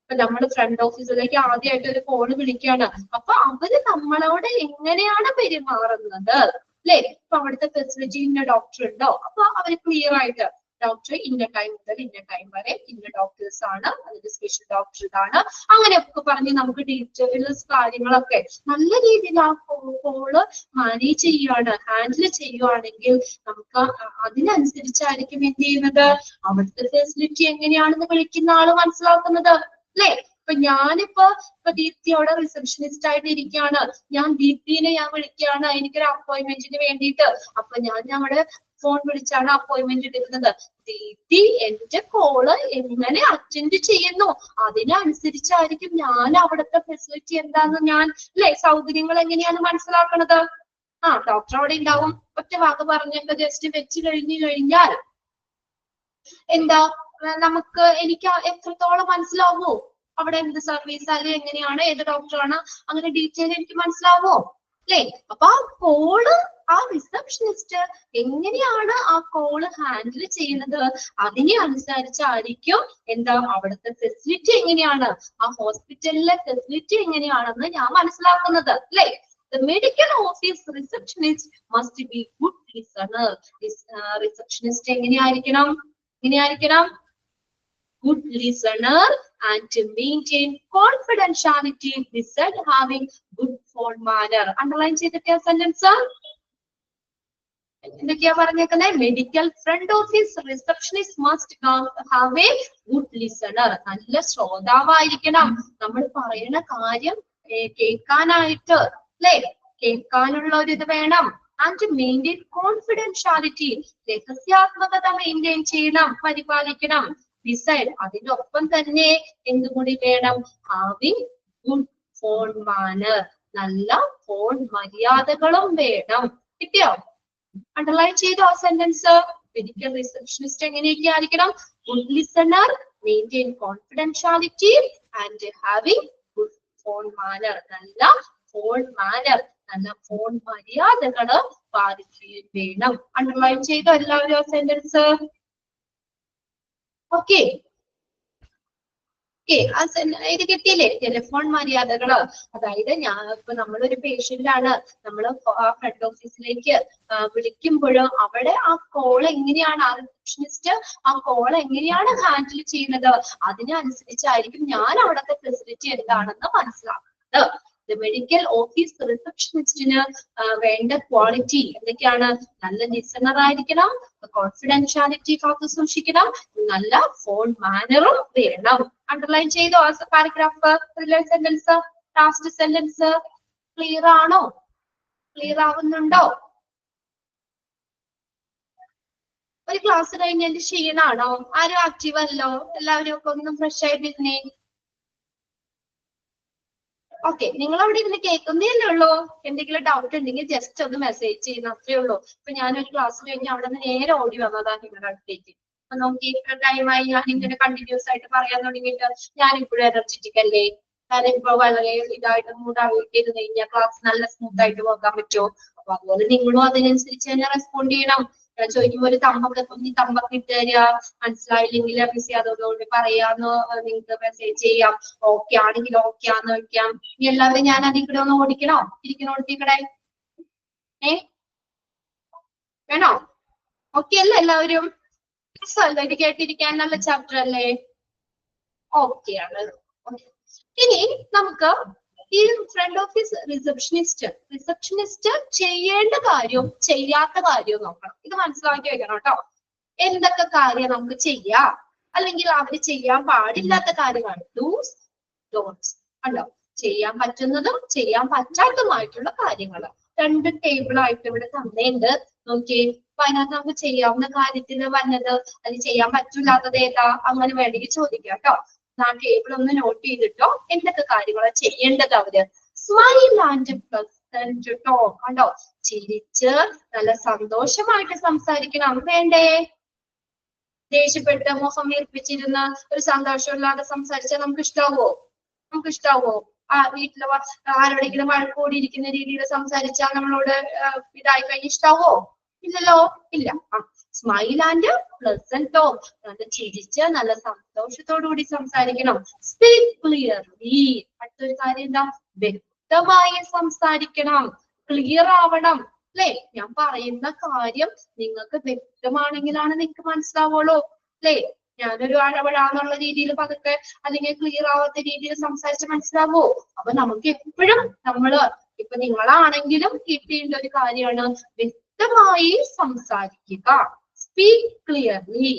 ഇപ്പൊ നമ്മൾ ഫ്രണ്ട് ഓഫീസിലേക്ക് ആദ്യമായിട്ട് ഒരു കോള് വിളിക്കുകയാണ്, അപ്പൊ അവര് നമ്മളോട് എങ്ങനെയാണ് പെരുമാറുന്നത് അല്ലെ. ഇപ്പൊ അവിടുത്തെ ഫെസിലിറ്റി ഇന്ന ഡോക്ടർ ഉണ്ടോ, അപ്പൊ അവര് ക്ലിയർ ആയിട്ട് ഡോക്ടർ ഇന്ന ടൈം മുതൽ ഇന്ന ടൈം വരെ ഇന്ന ഡോക്ടേഴ്സ് ആണ്, അതിന്റെ സ്പെഷ്യൽ ഡോക്ടർ ഇതാണ്, അങ്ങനെയൊക്കെ പറഞ്ഞ് നമുക്ക് ഡീറ്റെയിൽസ് കാര്യങ്ങളൊക്കെ നല്ല രീതിയിൽ ആ കോള് മാനേജ് ചെയ്യുകയാണ്, ഹാൻഡിൽ ചെയ്യുവാണെങ്കിൽ നമുക്ക് അതിനനുസരിച്ചായിരിക്കും എന്ത് ചെയ്യുന്നത്, അവിടുത്തെ ഫെസിലിറ്റി എങ്ങനെയാണെന്ന് വിളിക്കുന്ന ആള് മനസ്സിലാക്കുന്നത് അല്ലേ. ഇപ്പൊ ഞാനിപ്പോ ദീപ്തിയോടെ റിസപ്ഷനിസ്റ്റ് ആയിട്ട് ഇരിക്കുകയാണ്, ഞാൻ ദീപ്തിനെ വിളിക്കുകയാണ് എനിക്കൊരു അപ്പോയിന്റ്മെന്റിന് വേണ്ടിയിട്ട്. അപ്പൊ ഞാൻ നമ്മുടെ ഫോൺ വിളിച്ചാണ് അപ്പോയിന്റ്മെന്റ് എടുക്കുന്നത്. ദീപ്തി എന്റെ കോള് എങ്ങനെ അറ്റൻഡ് ചെയ്യുന്നു അതിനനുസരിച്ചായിരിക്കും ഞാൻ അവിടുത്തെ ഫെസിലിറ്റി എന്താന്ന് ഞാൻ സൗകര്യങ്ങൾ എങ്ങനെയാണ് മനസ്സിലാക്കണത്. ഡോക്ടർ അവിടെ ഉണ്ടാവും, ഒറ്റ വാക്ക് പറഞ്ഞൊക്കെ ജസ്റ്റ് വെച്ച് കഴിഞ്ഞാൽ എന്താ എനിക്ക് എത്രത്തോളം മനസ്സിലാവോ അവിടെ എന്ത് സർവീസ് അല്ലെങ്കിൽ എങ്ങനെയാണ്, ഏത് ഡോക്ടറാണ്, അങ്ങനെ ഡീറ്റെയിൽ എനിക്ക് മനസ്സിലാവോ അല്ലേ. അപ്പൊ ആ കോള് ആ റിസപ്ഷനിസ്റ്റ് എങ്ങനെയാണ് ആ കോള് ഹാൻഡിൽ ചെയ്യുന്നത് അതിനെ അനുസരിച്ചായിരിക്കും എന്താ അവിടുത്തെ ഫെസിലിറ്റി എങ്ങനെയാണ്, ആ ഹോസ്പിറ്റലിലെ ഫെസിലിറ്റി എങ്ങനെയാണെന്ന് ഞാൻ മനസ്സിലാക്കുന്നത് അല്ലേ. The medical office receptionist must be good listener. Receptionist എങ്ങനെയായിരിക്കണം, good listener and to maintain confidentiality beside having good phone manner. Underline ചെയ്തിട്ട് സെന്റൻസ് എന്തൊക്കെയാ പറഞ്ഞേക്കുന്നത്, medical front office receptionist must have a good listener. നല്ല ശ്രോതാവായിരിക്കണം, നമ്മൾ പറയുന്ന കാര്യം കേൾക്കാനായിട്ട് അല്ലെ, കേൾക്കാനുള്ള ഒരു ഇത് വേണം. ആൻഡ് മെയിൻറ്റെയിൻ കോൺഫിഡൻഷ്യാലിറ്റി, രഹസ്യാത്മകത മെയിൻറ്റെയിൻ ചെയ്യണം, പരിപാലിക്കണം. ഡിസൈഡ് അതിനൊപ്പം തന്നെ എന്തുകൂടി വേണം, ഹാവിങ് ഗുഡ് ഫോൺ മാനർ, നല്ല ഫോൺ മര്യാദകളും വേണം. കിട്ടിയോ? അണ്ടർലൈൻ ചെയ്തു ആ സെന്റൻസ്. മെഡിക്കൽ റിസപ്ഷനിസ്റ്റ് എങ്ങനെയൊക്കെ ആയിരിക്കണം, good listener, maintain confidentiality and having good phone manner, നല്ല ഫോൺ മാനർ, നല്ല ഫോൺ മര്യാദകള് പാലിക്കുകയും വേണം. അണ്ടർലൈൻ ചെയ്തോ എല്ലാവരും സെന്റൻസ്? ഓക്കെ ഇത് കിട്ടിയില്ലേ? ടെലിഫോൺ മര്യാദകള്. അതായത് ഇപ്പൊ നമ്മളൊരു പേഷ്യന്റ് ആണ്, നമ്മള് ആ ഫ്രണ്ട് ഓഫീസിലേക്ക് വിളിക്കുമ്പോഴും അവിടെ ആ കോൾ എങ്ങനെയാണ്, ആ റിസപ്ഷനിസ്റ്റ് ആ കോൾ എങ്ങനെയാണ് ഹാൻഡിൽ ചെയ്യുന്നത്, അതിനനുസരിച്ചായിരിക്കും ഞാൻ അവിടുത്തെ ഫെസിലിറ്റി എന്താണെന്ന് മനസ്സിലാക്കുന്നത്. മെഡിക്കൽ ഓഫീസ് റിസപ്ഷനിസ്റ്റിന് വേണ്ട ക്വാളിറ്റി എന്തൊക്കെയാണ്? നല്ല ലിസണർ ആയിരിക്കണം, കോൺഫിഡൻഷ്യാലിറ്റി കാത്തു സൂക്ഷിക്കണം, നല്ല ഫോൺ മാനറും വേണം. അണ്ടർലൈൻ ചെയ്തോ ആ paragraph? Sentence, last sentence clear ആണോ? ക്ലിയർ ആവുന്നുണ്ടോ? ഒരു ക്ലാസ് കഴിഞ്ഞതിന്റെ ക്ഷീണാണോ? ആരും ആക്റ്റീവ് അല്ലോ? എല്ലാവരും ഒക്കെ ഒന്നും ഫ്രഷ് ആയിട്ടിരുന്നേ. ഓക്കെ, നിങ്ങൾ അവിടെ ഇരുന്ന് കേൾക്കുന്നതല്ലേ ഉള്ളൂ. എന്തെങ്കിലും ഡൗട്ട് ഉണ്ടെങ്കിൽ ജസ്റ്റ് ഒന്ന് മെസ്സേജ് ചെയ്യുന്ന അത്രേ ഉള്ളൂ. ഇപ്പൊ ഞാനൊരു ക്ലാസ് കഴിഞ്ഞ് അവിടെ നിന്ന് നേരെ ഓടി വന്നതാ നിങ്ങളുടെ അടുത്തേക്ക്. അപ്പൊ നമുക്ക് ഈ ടൈമായി ഞാൻ ഇങ്ങനെ കണ്ടിന്യൂസ് ആയിട്ട് പറയാൻ തുടങ്ങിയിട്ട് ഞാൻ ഇപ്പോഴും എനർജറ്റിക് അല്ലേ? കാരണം ഇപ്പൊ വളരെ ഇതായിട്ട് മൂടായിട്ടിരുന്ന് കഴിഞ്ഞാൽ ക്ലാസ് നല്ല സ്മൂത്ത് ആയിട്ട് പോകാൻ പറ്റുമോ? അപ്പൊ അതുപോലെ നിങ്ങളും അതിനനുസരിച്ച് തന്നെ റെസ്പോണ്ട് ചെയ്യണം. ഞാൻ ചോദിക്കുമ്പോൾ ഒരു തമ്പൊക്കെ ഇട്ട് തരിക, മനസ്സിലായില്ലെങ്കിൽ മിസ് അതോടുകൂടി പറയാന്ന് നിങ്ങൾക്ക് മെസ്സേജ് ചെയ്യാം. ഓക്കെ ആണെങ്കിൽ ഓക്കെ ആന്ന് വെക്കാം. ഇനി എല്ലാവരും ഞാൻ അതിൽ കൂടെ ഒന്ന് ഓടിക്കണോ? ഇരിക്കണോടത്തിക്കടെ വേണോ? ഓക്കെ അല്ലേ എല്ലാവരും? ഇത് കേട്ടിരിക്കാൻ നല്ല ചാപ്റ്റർ അല്ലേ? ഓക്കെ ആണ്. ഇനി നമുക്ക് ഈ ഫ്രണ്ട് ഓഫീസ് റിസപ്ഷനിസ്റ്റ് ചെയ്യേണ്ട കാര്യവും ചെയ്യാത്ത കാര്യവും നോക്കണം. ഇത് മനസ്സിലാക്കി വെക്കണം കേട്ടോ. എന്തൊക്കെ കാര്യം നമുക്ക് ചെയ്യാം, അല്ലെങ്കിൽ അവര് ചെയ്യാൻ പാടില്ലാത്ത കാര്യങ്ങൾ, ഡൂസ് ഡോൺസ് ഉണ്ടോ? ചെയ്യാൻ പറ്റുന്നതും ചെയ്യാൻ പറ്റാത്തതുമായിട്ടുള്ള കാര്യങ്ങൾ രണ്ട് ടേബിൾ ആയിട്ട് ഇവിടെ തന്നേണ്ട്. നോക്കിയേ, അപ്പൊ അതിനകത്ത് നമുക്ക് ചെയ്യാവുന്ന കാര്യത്തിൽ വന്നത്, അത് ചെയ്യാൻ പറ്റില്ലാത്തത് ഏതാ, അങ്ങനെ വേണമെങ്കിൽ ചോദിക്കാം കേട്ടോ. ആ ടേബിൾ ഒന്ന് നോട്ട് ചെയ്തിട്ടോ. എന്തൊക്കെ കാര്യങ്ങളാണ് ചെയ്യേണ്ടത് അവര്? Smile and pleasant talk. കണ്ടോ? ചിരിച്ച് നല്ല സന്തോഷമായിട്ട് സംസാരിക്കണം. വേണ്ടേ? ദേഷ്യപ്പെട്ട് മുഖം വീർപ്പിച്ചിരുന്ന ഒരു സന്തോഷമില്ലാതെ സംസാരിച്ചാൽ നമുക്ക് ഇഷ്ടാവോ? നമുക്ക് ഇഷ്ടാവോ? വീട്ടില് ആരോടെങ്കിലും വഴക്കൂടിയിരിക്കുന്ന രീതിയിൽ സംസാരിച്ചാൽ നമ്മളോട് ഇതായി കഴിഞ്ഞ് ഇഷ്ടാവോ? ഇല്ലല്ലോ, ഇല്ല. Smile and pleasant talk. നല്ല ചിരിച്ച് നല്ല സന്തോഷത്തോടു കൂടി സംസാരിക്കണം. Speak clearly. അടുത്തൊരു കാര്യം എന്താ? വ്യക്തമായി സംസാരിക്കണം. ക്ലിയർ ആവണം അല്ലെ? ഞാൻ പറയുന്ന കാര്യം നിങ്ങൾക്ക് വ്യക്തമാണെങ്കിലാണ് നിങ്ങൾക്ക് മനസ്സിലാവുള്ളൂ അല്ലെ? ഞാനൊരു അഴവഴാന്നുള്ള രീതിയിൽ പതുക്കെ അല്ലെങ്കിൽ ക്ലിയർ ആവാത്ത രീതിയിൽ സംസാരിച്ച് മനസ്സിലാവോ? അപ്പൊ നമുക്ക് എപ്പോഴും ഇപ്പൊ നിങ്ങളാണെങ്കിലും കിട്ടേണ്ട ഒരു കാര്യമാണ് വ്യക്തമായി സംസാരിക്കുക. Speak clearly.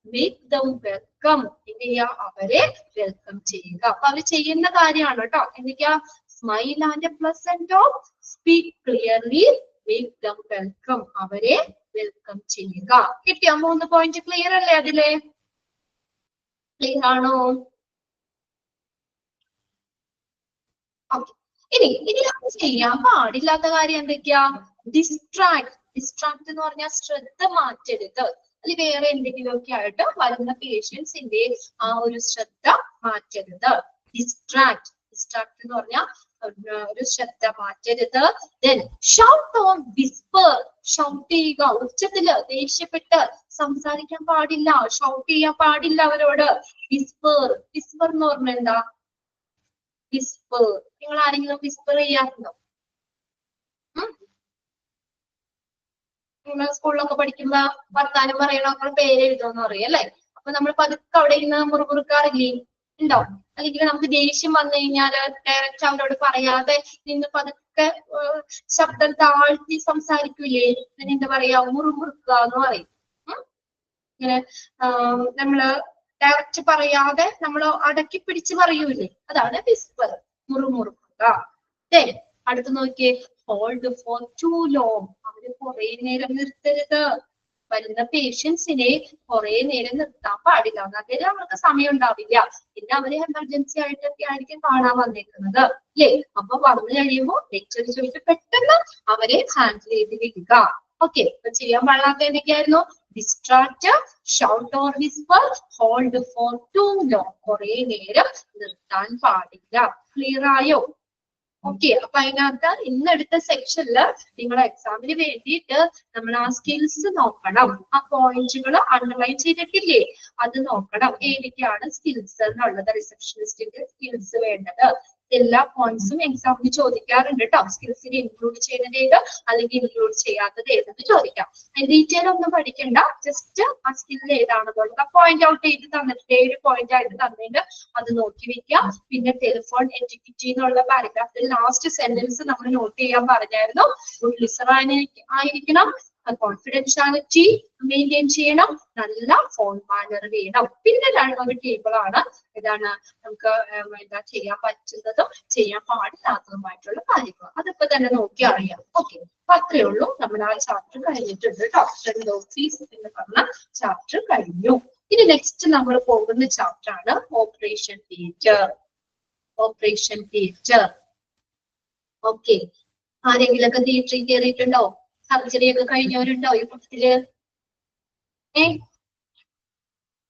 Make them welcome. എന്ത് ചെയ്യുക? അവരെ വെൽക്കം ചെയ്യുക. അപ്പൊ അവര് ചെയ്യുന്ന കാര്യമാണ് കേട്ടോ. എന്തൊക്കെയാ? Smile and pleasant talk, speak clearly, make them welcome. അവരെ വെൽക്കം ചെയ്യുക. കിട്ടിയോ? 3 പോയിന്റ് ക്ലിയർ അല്ലേ? അതിലെ ക്ലിയർ ആണോ? ഇനി ചെയ്യാൻ പാടില്ലാത്ത കാര്യം എന്തൊക്കെയാ? ഡിസ്ട്രാക്ട് എന്ന് പറഞ്ഞാൽ ശ്രദ്ധ മാറ്റരുത്. അല്ലെങ്കിൽ വേറെ എന്തെങ്കിലുമൊക്കെ ആയിട്ട് വരുന്ന പേഷ്യൻസിന്റെ ആ ഒരു ശ്രദ്ധ മാറ്റരുത്. ഡിസ്ട്രാക്ട് എന്ന് പറഞ്ഞാൽ ഒരു ശ്രദ്ധ മാറ്റരുത്. Then shout or whisper. Shout ചെയ്യുക, ഉച്ചത്തില് ദേഷ്യപ്പെട്ട് സംസാരിക്കാൻ പാടില്ല, ഷൗട്ട് ചെയ്യാൻ പാടില്ല അവരോട്. വിസ്പർ എന്ന് പറഞ്ഞാൽ എന്താ? വിസ്പർ. നിങ്ങൾ ആരെങ്കിലും വിസ്പർ ചെയ്യാറുണ്ടോ? നിങ്ങൾ സ്കൂളിലൊക്കെ പഠിക്കുമ്പോ വർത്താനം പറയണ പേര് എഴുതുമെന്ന് പറയും അല്ലെ? അപ്പൊ നമ്മൾ പതുക്കെ അവിടെ ഇരുന്ന് മുറുമുറുക്കാറില്ലേ? ഉണ്ടോ? അല്ലെങ്കിൽ നമുക്ക് ദേഷ്യം വന്നു കഴിഞ്ഞാല് ഡയറക്റ്റ് അവരോട് പറയാതെ നിന്ന് പതുക്കെ ശബ്ദം താഴ്ത്തി സംസാരിക്കൂലേ? പിന്നെ എന്താ പറയാ? മുറുമുറുക്കുക എന്ന് പറയും. ഇങ്ങനെ നമ്മള് ഡയറക്റ്റ് പറയാതെ നമ്മൾ അടക്കി പിടിച്ച് പറയൂലേ? അതാണ് വിസ്പർ, മുറുമുറുക്കുക. അടുത്ത് നോക്കിയേ, ഹോൾഡ് ഫോർ ടു ലോങ്. അവര് കുറെ നേരം നിർത്തരുത്. വരുന്ന പേഷ്യൻസിനെ കുറെ നേരം നിർത്താൻ പാടില്ല. അതിന് അവർക്ക് സമയം ഉണ്ടാവില്ല. പിന്നെ അവര് എമർജൻസി ആയിട്ടൊക്കെ ആയിരിക്കും കാണാൻ വന്നേക്കുന്നത് അല്ലേ? അപ്പൊ വന്നു കഴിയുമ്പോൾ ലെക്ചർ ചോദിച്ച് പെട്ടെന്ന് അവരെ ഹാൻഡിൽ ചെയ്ത് വിടുക. ഓക്കെ, ഇപ്പൊ ചെയ്യാൻ പാടില്ലാത്ത എന്തൊക്കെയായിരുന്നു? Distract, shout or whisper, hold for too long. കുറെ നേരം നിർത്താൻ പാടില്ല. ക്ലിയർ ആയോ? ഓക്കെ, അപ്പൊ അതിനകത്ത് ഇന്നെടുത്ത സെക്ഷനില് നിങ്ങളെ എക്സാമിന് വേണ്ടിയിട്ട് നമ്മൾ ആ സ്കിൽസ് നോക്കണം. ആ പോയിന്റുകൾ അണ്ടർലൈൻ ചെയ്തിട്ടില്ലേ, അത് നോക്കണം. ഏതൊക്കെയാണ് സ്കിൽസ് എന്നുള്ളത്, റിസപ്ഷനിസ്റ്റിന്റെ സ്കിൽസ് വേണ്ടത്. എല്ലാ പോയിന്റ്സും എക്സാമിന് ചോദിക്കാറുണ്ട് കേട്ടോ. സ്കിൽസിന് ഇൻക്ലൂഡ് ചെയ്യുന്നത് ഏത് അല്ലെങ്കിൽ ഇൻക്ലൂഡ് ചെയ്യാത്തത് ഏതെന്ന് ചോദിക്കാം. ഡീറ്റെയിൽ ഒന്നും പഠിക്കണ്ട, ജസ്റ്റ് ആ സ്കിൽ ഏതാണെന്നുള്ളത് പോയിന്റ് ഔട്ട് ചെയ്ത് തന്നിട്ട് 7 പോയിന്റ് ആയിട്ട് തന്നിട്ട് അത് നോക്കി വെക്കാം. പിന്നെ ടെലിഫോൺ എറ്റിക്വിറ്റി എന്നുള്ള പാരഗ്രാഫിൽ ലാസ്റ്റ് സെന്റൻസ് നമ്മൾ നോട്ട് ചെയ്യാൻ പറഞ്ഞായിരുന്നു. ഗുഡ് ലിസണർ ആയിരിക്കണം, കോൺഫിഡൻഷ്യാലിറ്റി മെയിൻറ്റെയിൻ ചെയ്യണം, നല്ല ഫോൺ മാനർ വേണം. പിന്നെ ഒരു ടേബിൾ ആണ്, ഇതാണ് നമുക്ക് എന്താ ചെയ്യാൻ പറ്റുന്നതും ചെയ്യാൻ പാടില്ലാത്തതുമായിട്ടുള്ള കാര്യങ്ങൾ. അതിപ്പോ തന്നെ നോക്കി അറിയാം. ഓക്കെ, അപ്പൊ അത്രയേ ഉള്ളൂ. നമ്മൾ ആ ചാപ്റ്റർ കഴിഞ്ഞിട്ടുണ്ട് കേട്ടോ. ഫ്രണ്ട് ഓഫീസ് എന്ന് പറഞ്ഞ ചാപ്റ്റർ കഴിഞ്ഞു. ഇനി നെക്സ്റ്റ് നമ്മൾ പോകുന്ന ചാപ്റ്റർ ആണ് operation theatre. Operation theatre. Okay, ആരെങ്കിലൊക്കെ തിയേറ്ററിൽ കയറിയിട്ടുണ്ടോ? സർജറി ഒക്കെ കഴിഞ്ഞവരുണ്ടോ ഈ കൂട്ടത്തില്?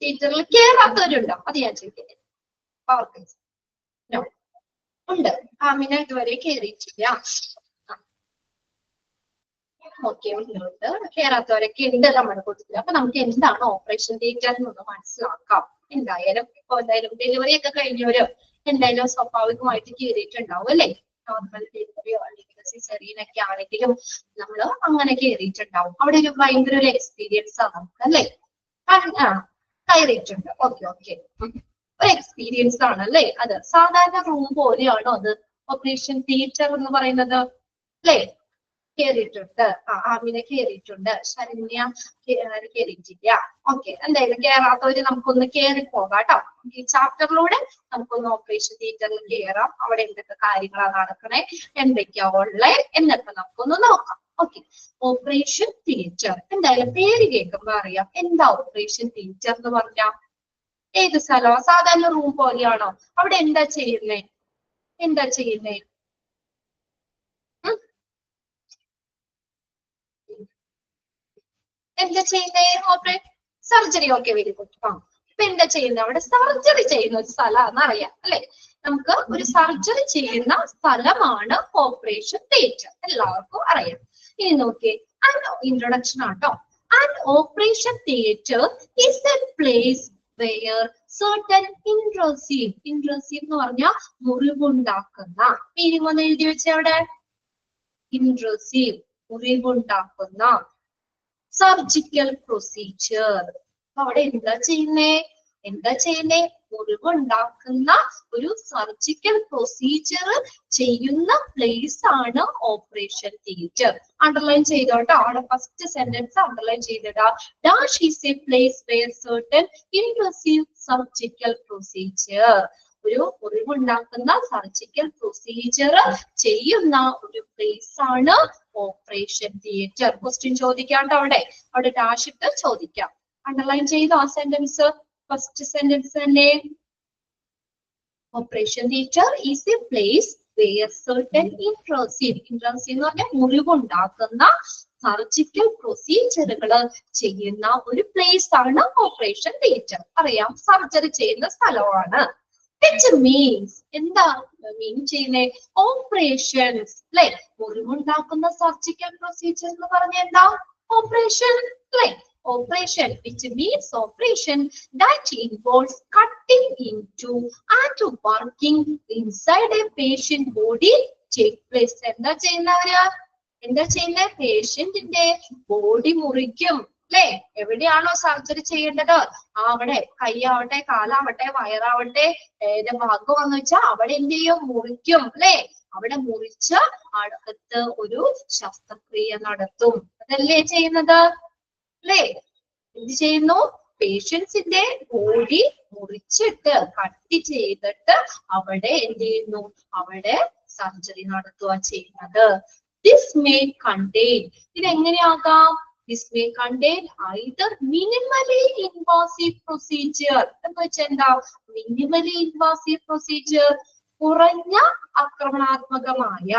തിയേറ്ററിൽ കയറാത്തവരുണ്ടോ? അത് ഞാൻ ചോദിക്കട്ടെ. ഉണ്ട്. ആമിന ഇതുവരെ കയറിയിട്ടില്ല. ഓക്കെ, ഉണ്ട്. കയറാത്തവരൊക്കെ ഉണ്ട് നമ്മുടെ കൂട്ടത്തില്. അപ്പൊ നമുക്ക് എന്താണ് ഓപ്പറേഷൻ തിയേറ്റർ എന്നൊന്ന് മനസ്സിലാക്കാം. എന്തായാലും ഡെലിവറി ഒക്കെ കഴിഞ്ഞവര് എന്തായാലും സ്വാഭാവികമായിട്ട് കയറിയിട്ടുണ്ടാവും അല്ലെ? നോർമൽ ഡെലിവറിയോ അല്ലെങ്കിൽ സിസേറിയനൊക്കെ ആണെങ്കിലും നമ്മൾ അങ്ങനെ കയറിയിട്ടുണ്ടാവും. അവിടെ ഒരു ഭയങ്കര ഒരു എക്സ്പീരിയൻസ് ആണ് നമുക്ക് അല്ലെ? കയറിയിട്ടുണ്ട്. ഓക്കെ, ഒരു എക്സ്പീരിയൻസ് ആണ് അല്ലെ? അത് സാധാരണ റൂം പോലെയാണോ അത് ഓപ്പറേഷൻ തിയേറ്റർ എന്ന് പറയുന്നത് അല്ലെ? കയറിയിട്ടുണ്ട്. ആമിനെ കയറിയിട്ടുണ്ട്. ശരണ്യ കയറിയിട്ടില്ല. ഓക്കെ, എന്തായാലും കയറാത്തവര് നമുക്കൊന്ന് കയറി പോകാം കേട്ടോ. ഈ ചാപ്റ്ററിലൂടെ നമുക്കൊന്ന് ഓപ്പറേഷൻ തിയേറ്ററിൽ കയറാം. അവിടെ എന്തൊക്കെ കാര്യങ്ങളാണ് നടക്കണേ, എന്തൊക്കെയാ ഉള്ളത് എന്നൊക്കെ നമുക്കൊന്ന് നോക്കാം. ഓക്കെ, ഓപ്പറേഷൻ തിയേറ്റർ എന്തായാലും പേര് കേൾക്കുമ്പോ അറിയാം. എന്താ ഓപ്പറേഷൻ തിയേറ്റർ എന്ന് പറഞ്ഞാ? ഏത് സ്ഥലം? സാധാരണ റൂം പോലെയാണോ? അവിടെ എന്താ ചെയ്യുന്നേ? എന്താ ചെയ്യുന്നേ? എന്താ ചെയ്യുന്നേ? Operation surgery. Okay, very good. ഇപ്പൊ എന്താ ചെയ്യുന്നത്? അവിടെ സർജറി ചെയ്യുന്ന ഒരു സ്ഥലമാണെന്ന് അറിയാം അല്ലെ? നമുക്ക് ഒരു സർജറി ചെയ്യുന്ന സ്ഥലമാണ് ഓപ്പറേഷൻ തിയേറ്റർ, എല്ലാവർക്കും അറിയാം. ഇനി നോക്കിയേ, ഇൻട്രൊഡക്ഷൻ ആട്ടോ. And operation theatre is a place where certain intrusive എന്ന് പറഞ്ഞാൽ മുറിവുണ്ടാക്കുന്ന മീനിങ് ഒന്ന് എഴുതി വെച്ച അവിടെ. ഇൻട്രസീവ് മുറിവുണ്ടാക്കുന്ന സർജിക്കൽ പ്രൊസീജിയർ. അവിടെ എന്താ ചെയ്യുന്നേ? മുറിവുണ്ടാക്കുന്ന ഒരു സർജിക്കൽ പ്രൊസീജിയർ ചെയ്യുന്ന പ്ലേസ് ആണ് ഓപ്പറേഷൻ തിയേറ്റർ. അണ്ടർലൈൻ ചെയ്തോട്ടോ. അവിടെ ഫസ്റ്റ് സെന്റൻസ് അണ്ടർലൈൻ ചെയ്തിടാ. Dash is a place where certain invasive surgical procedure. ഒരു മുറിവുണ്ടാക്കുന്ന സർജിക്കൽ പ്രൊസീജിയർ ചെയ്യുന്ന ഒരു പ്ലേസ് ആണ് ഓപ്പറേഷൻ തിയേറ്റർ. ക്വസ്റ്റ്യൻ ചോദിക്കാണ്ട് അവിടെ ഡാഷ് ഇട്ട് ചോദിക്കാം. അണ്ടർലൈൻ ചെയ്തോ ആ സെന്റൻസ്? ഫസ്റ്റ് സെന്റൻസ് തന്നെ. Operation theatre is a place where certain intrusive എന്ന് പറഞ്ഞാൽ മുറിവുണ്ടാക്കുന്ന സർജിക്കൽ പ്രൊസീജിയറുകൾ ചെയ്യുന്ന ഒരു പ്ലേസ് ആണ് ഓപ്പറേഷൻ തിയേറ്റർ. അറിയാം, സർജറി ചെയ്യുന്ന സ്ഥലമാണ്. Which means എന്താ മീൻ ചെയ്യുന്നേ? ഓപ്പറേഷൻസ് അല്ലെ? മുറിവുണ്ടാക്കുന്ന സർജിക്കൽ പ്രൊസീജിയർ എന്ന് പറഞ്ഞ എന്താ? ഓപ്പറേഷൻ അല്ലെ? Operation, which means operation that involves cutting into and working inside a patient body take place. എന്താ ചെയ്യുന്നവര്? പേഷ്യന്റിന്റെ ബോഡി മുറിക്കും അല്ലെ? എവിടെയാണോ സർജറി ചെയ്യേണ്ടത് അവിടെ, കൈയാവട്ടെ, കാലാവട്ടെ, വയറാവട്ടെ, ഏത് ഭാഗമാണെന്ന് വെച്ചാൽ അവിടെ എന്ത് ചെയ്യും? മുറിക്കും അല്ലെ? അവിടെ മുറിച്ച് അടുത്ത് ഒരു ശസ്ത്രക്രിയ നടത്തും. അതല്ലേ ചെയ്യുന്നത് അല്ലേ? എന്ത് ചെയ്യുന്നു? പേഷ്യൻസിന്റെ ബോഡി മുറിച്ചിട്ട് കട്ട് ചെയ്തിട്ട് അവിടെ എന്ത് ചെയ്യുന്നു? അവിടെ സർജറി നടത്തുക ചെയ്യുന്നത്. ദിസ് മേ കണ്ടെയ്ൻ, ഇതെങ്ങനെയാകാം? This may contain either minimally invasive procedure എന്ന് വെച്ചാൽ എന്താ? മിനിമലി ഇൻവാസീവ് പ്രൊസീജിയർ കുറഞ്ഞ ആക്രമണാത്മകമായ,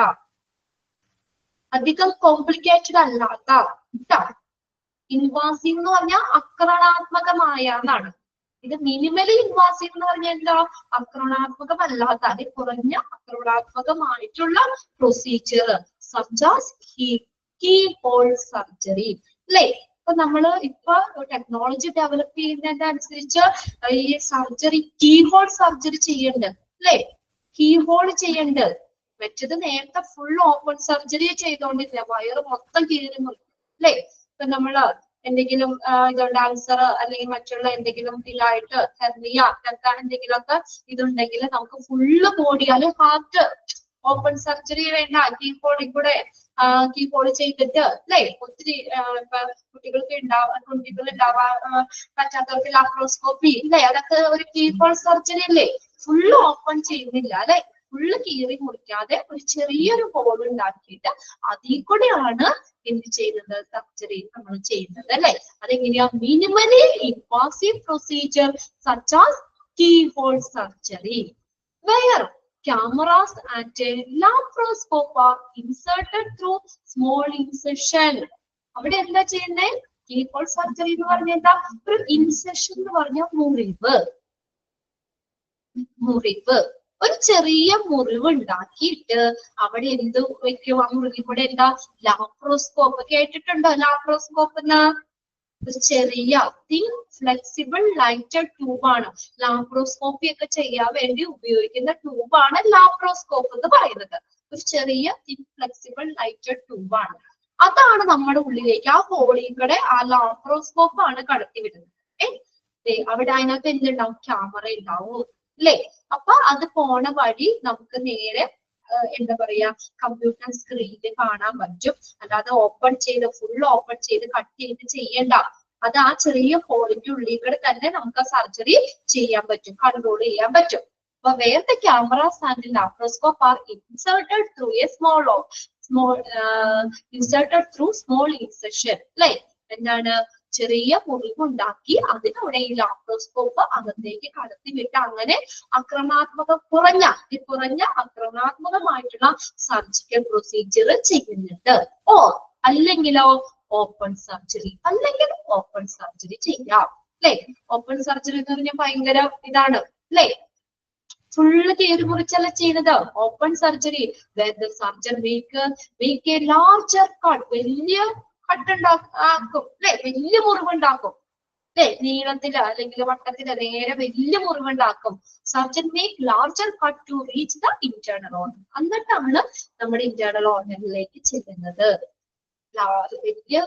അധികം കോംപ്ലിക്കേറ്റഡ് അല്ലാത്ത. ഇൻവാസീവ് എന്ന് പറഞ്ഞാൽ ആക്രമണാത്മകമായ എന്നാണ്. ഇത് മിനിമലി ഇൻവാസീവ് എന്ന് പറഞ്ഞാൽ എന്താ? ആക്രമണാത്മകമല്ലാത്ത, അതിൽ കുറഞ്ഞ ആക്രമണാത്മകമായിട്ടുള്ള procedure such as keyhole surgery അല്ലേ? ഇപ്പൊ നമ്മള് ഇപ്പൊ ടെക്നോളജി ഡെവലപ്പ് ചെയ്യുന്നതിന്റെ അനുസരിച്ച് ഈ സർജറി കീ ഹോൾ സർജറി ചെയ്യണ്ട് അല്ലേ? കീ ഹോൾ ചെയ്യണ്ട്. മറ്റത് നേരത്തെ ഫുൾ ഓപ്പൺ സർജറി ചെയ്തോണ്ടില്ല, വയറ് മൊത്തം കീറി മുറിക്കും അല്ലേ? ഇപ്പൊ നമ്മള് എന്തെങ്കിലും ഇതുണ്ട് ആൾസർ അല്ലെങ്കിൽ മറ്റുള്ള എന്തെങ്കിലും ഇതായിട്ട് ഹെർണിയ അങ്ങനത്തെ എന്തെങ്കിലുമൊക്കെ ഇതുണ്ടെങ്കിൽ നമുക്ക് ഫുള്ള് ബോഡി, അല്ലെങ്കിൽ ഹാർട്ട് ഓപ്പൺ സർജറി വേണ്ട, കീഹോളിൽ കൂടെ കീഹോൾ ചെയ്തിട്ട് അല്ലേ? ഒത്തിരി കുട്ടികൾ ഉണ്ടാവാൻ പറ്റാത്തവർക്ക് ലാപ്രോസ്കോപ്പി അല്ലേ? അതൊക്കെ ഒരു കീഹോൾ സർജറി അല്ലേ? ഫുള്ള് ഓപ്പൺ ചെയ്യുന്നില്ല അല്ലെ? ഫുള്ള് കീറി മുറിക്കാതെ ഒരു ചെറിയൊരു ഹോൾ ഉണ്ടാക്കിയിട്ട് അതിൽ കൂടെയാണ് എന്ത് ചെയ്യുന്നത്? സർജറി നമ്മൾ ചെയ്യുന്നത് അല്ലെ? അതെങ്ങനെയാ? Minimally invasive procedure such as keyhole surgery where cameras and a laparoscope are inserted through small incision. അവിടെ എന്താ ചെയ്യുന്നേ? കീഹോൾ സർജറി എന്ന് പറഞ്ഞാൽ എന്താ? ഒരു ഇൻസെഷൻ എന്ന് പറഞ്ഞാൽ മുറിവ്, ഒരു ചെറിയ മുറിവ് ഉണ്ടാക്കിയിട്ട് അവിടെ എന്ത് വെക്കും? ആ മുറിവിൽ കൂടെ എന്താ? ലാപ്രോസ്കോപ്പ്. കേട്ടിട്ടുണ്ടോ ലാപ്രോസ്കോപ്പ് എന്ന്? ഒരു ചെറിയ തിൻ ഫ്ലെക്സിബിൾ ലൈറ്റഡ് ട്യൂബാണ്. ലാപ്രോസ്കോപ്പി ഒക്കെ ചെയ്യാൻ വേണ്ടി ഉപയോഗിക്കുന്ന ട്യൂബാണ് ലാപ്രോസ്കോപ്പ് എന്ന് പറയുന്നത്. ഒരു ചെറിയ തിൻ ഫ്ലെക്സിബിൾ ലൈറ്റഡ് ട്യൂബാണ്. അതാണ് നമ്മുടെ ഉള്ളിലേക്ക്, ആ ഹോളിൽ കൂടെ ആ ലാപ്രോസ്കോപ്പ് ആണ് കടത്തി വിടുന്നത്. അവിടെ അതിനകത്ത് എന്തുണ്ടാവും? ക്യാമറ ഉണ്ടാവും അല്ലേ? അപ്പൊ അത് പോണ വഴി നമുക്ക് നേരെ എന്താ പറയാ, കമ്പ്യൂട്ടർ സ്ക്രീനിൽ കാണാൻ പറ്റും. അല്ലാതെ ഓപ്പൺ ചെയ്ത് ഫുൾ ഓപ്പൺ ചെയ്ത് കട്ട് ചെയ്ത് ചെയ്യണ്ട. അത് ആ ചെറിയ ഹോളിന്റെ ഉള്ളിൽ കൂടെ തന്നെ നമുക്ക് ആ സർജറി ചെയ്യാൻ പറ്റും, കൺട്രോൾ ചെയ്യാൻ പറ്റും. അപ്പൊ where the cameras and the laparoscope are inserted through a small incision അല്ലെ? എന്താണ്? ചെറിയ മുറിവുണ്ടാക്കി അതിലൂടെ ഈ ലാപ്രോസ്കോപ്പ് അകത്തേക്ക് കടത്തി വിട്ട് അങ്ങനെ കുറഞ്ഞ ആക്രമണാത്മകമായിട്ടുള്ള സർജിക്കൽ പ്രൊസീജിയർ ചെയ്യുന്നുണ്ട്. അല്ലെങ്കിലോ ഓപ്പൺ സർജറി, ചെയ്യാം അല്ലെ? ഓപ്പൺ സർജറി എന്ന് പറഞ്ഞാൽ ഭയങ്കര ഇതാണ് അല്ലെ? ഫുള്ള് കീറി മുറിച്ചല്ല ചെയ്യുന്നത്. Open surgery surgeon make A larger cut, വലിയ കട്ടുണ്ടാക്കും അല്ലെ? വലിയ മുറിവുണ്ടാക്കും അല്ലെ? നീളത്തില് അല്ലെങ്കിൽ വട്ടത്തില് നേരെ വലിയ മുറിവുണ്ടാക്കും. Surgeon make larger cut to reach the internal organ. എന്നിട്ടാണ് നമ്മുടെ ഇന്റേണൽ ഓർഗനിലേക്ക് ചെല്ലുന്നത്. വലിയ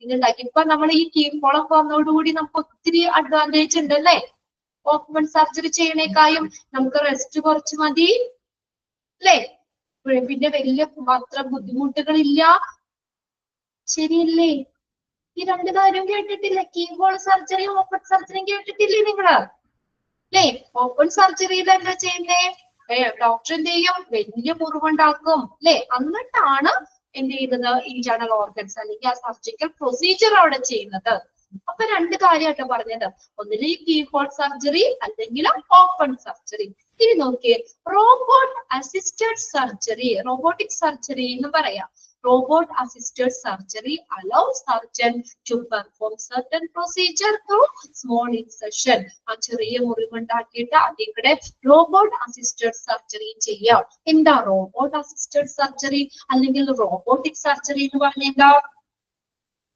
ഇതുണ്ടാക്കി. ഇപ്പൊ നമ്മൾ ഈ കീഹോളൊക്കെ വന്നതോടുകൂടി നമുക്ക് ഒത്തിരി അഡ്വാൻറ്റേജ് ഉണ്ട് അല്ലെ? ഓപ്പൺ സർജറി ചെയ്യണേക്കായും നമുക്ക് റെസ്റ്റ് കുറച്ച് മതി അല്ലെ? പിന്നെ വലിയ അത്ര ബുദ്ധിമുട്ടുകളില്ല. ശരിയല്ലേ? ഈ രണ്ട് കാര്യം കേട്ടിട്ടില്ല? കീഹോൾ സർജറിയും ഓപ്പൺ സർജറിയും കേട്ടിട്ടില്ലേ നിങ്ങള്? അല്ലേ? ഓപ്പൺ സർജറിയിൽ എന്താ ചെയ്യുന്നേ? ഡോക്ടർ എന്ത് ചെയ്യും? വലിയ മുറിവുണ്ടാക്കും അല്ലെ? എന്നിട്ടാണ് എന്ത് ചെയ്യുന്നത്? ഇന്റേണൽ ഓർഗൻസ് അല്ലെങ്കിൽ ആ സർജിക്കൽ പ്രൊസീജിയർ അവിടെ ചെയ്യുന്നത്. അപ്പൊ രണ്ട് കാര്യമായിട്ട് പറഞ്ഞത്, ഒന്നില് ഈ കീഹോൾ സർജറി അല്ലെങ്കിൽ ഓപ്പൺ സർജറി. ഇനി നോക്കിയേ, robot assisted surgery, robotic surgery എന്ന് പറയാം. Robot assisted surgery allows surgeon to perform certain procedure through small incision. ആ ചെറിയ മുറിവുണ്ടാക്കിയിട്ട് അതിൽ കൂടെ റോബോട്ട് അസിസ്റ്റഡ് സർജറി ചെയ്യാം. എന്താ റോബോട്ട് അസിസ്റ്റഡ് സർജറി അല്ലെങ്കിൽ റോബോട്ടിക് സർജറി എന്ന് പറഞ്ഞാൽ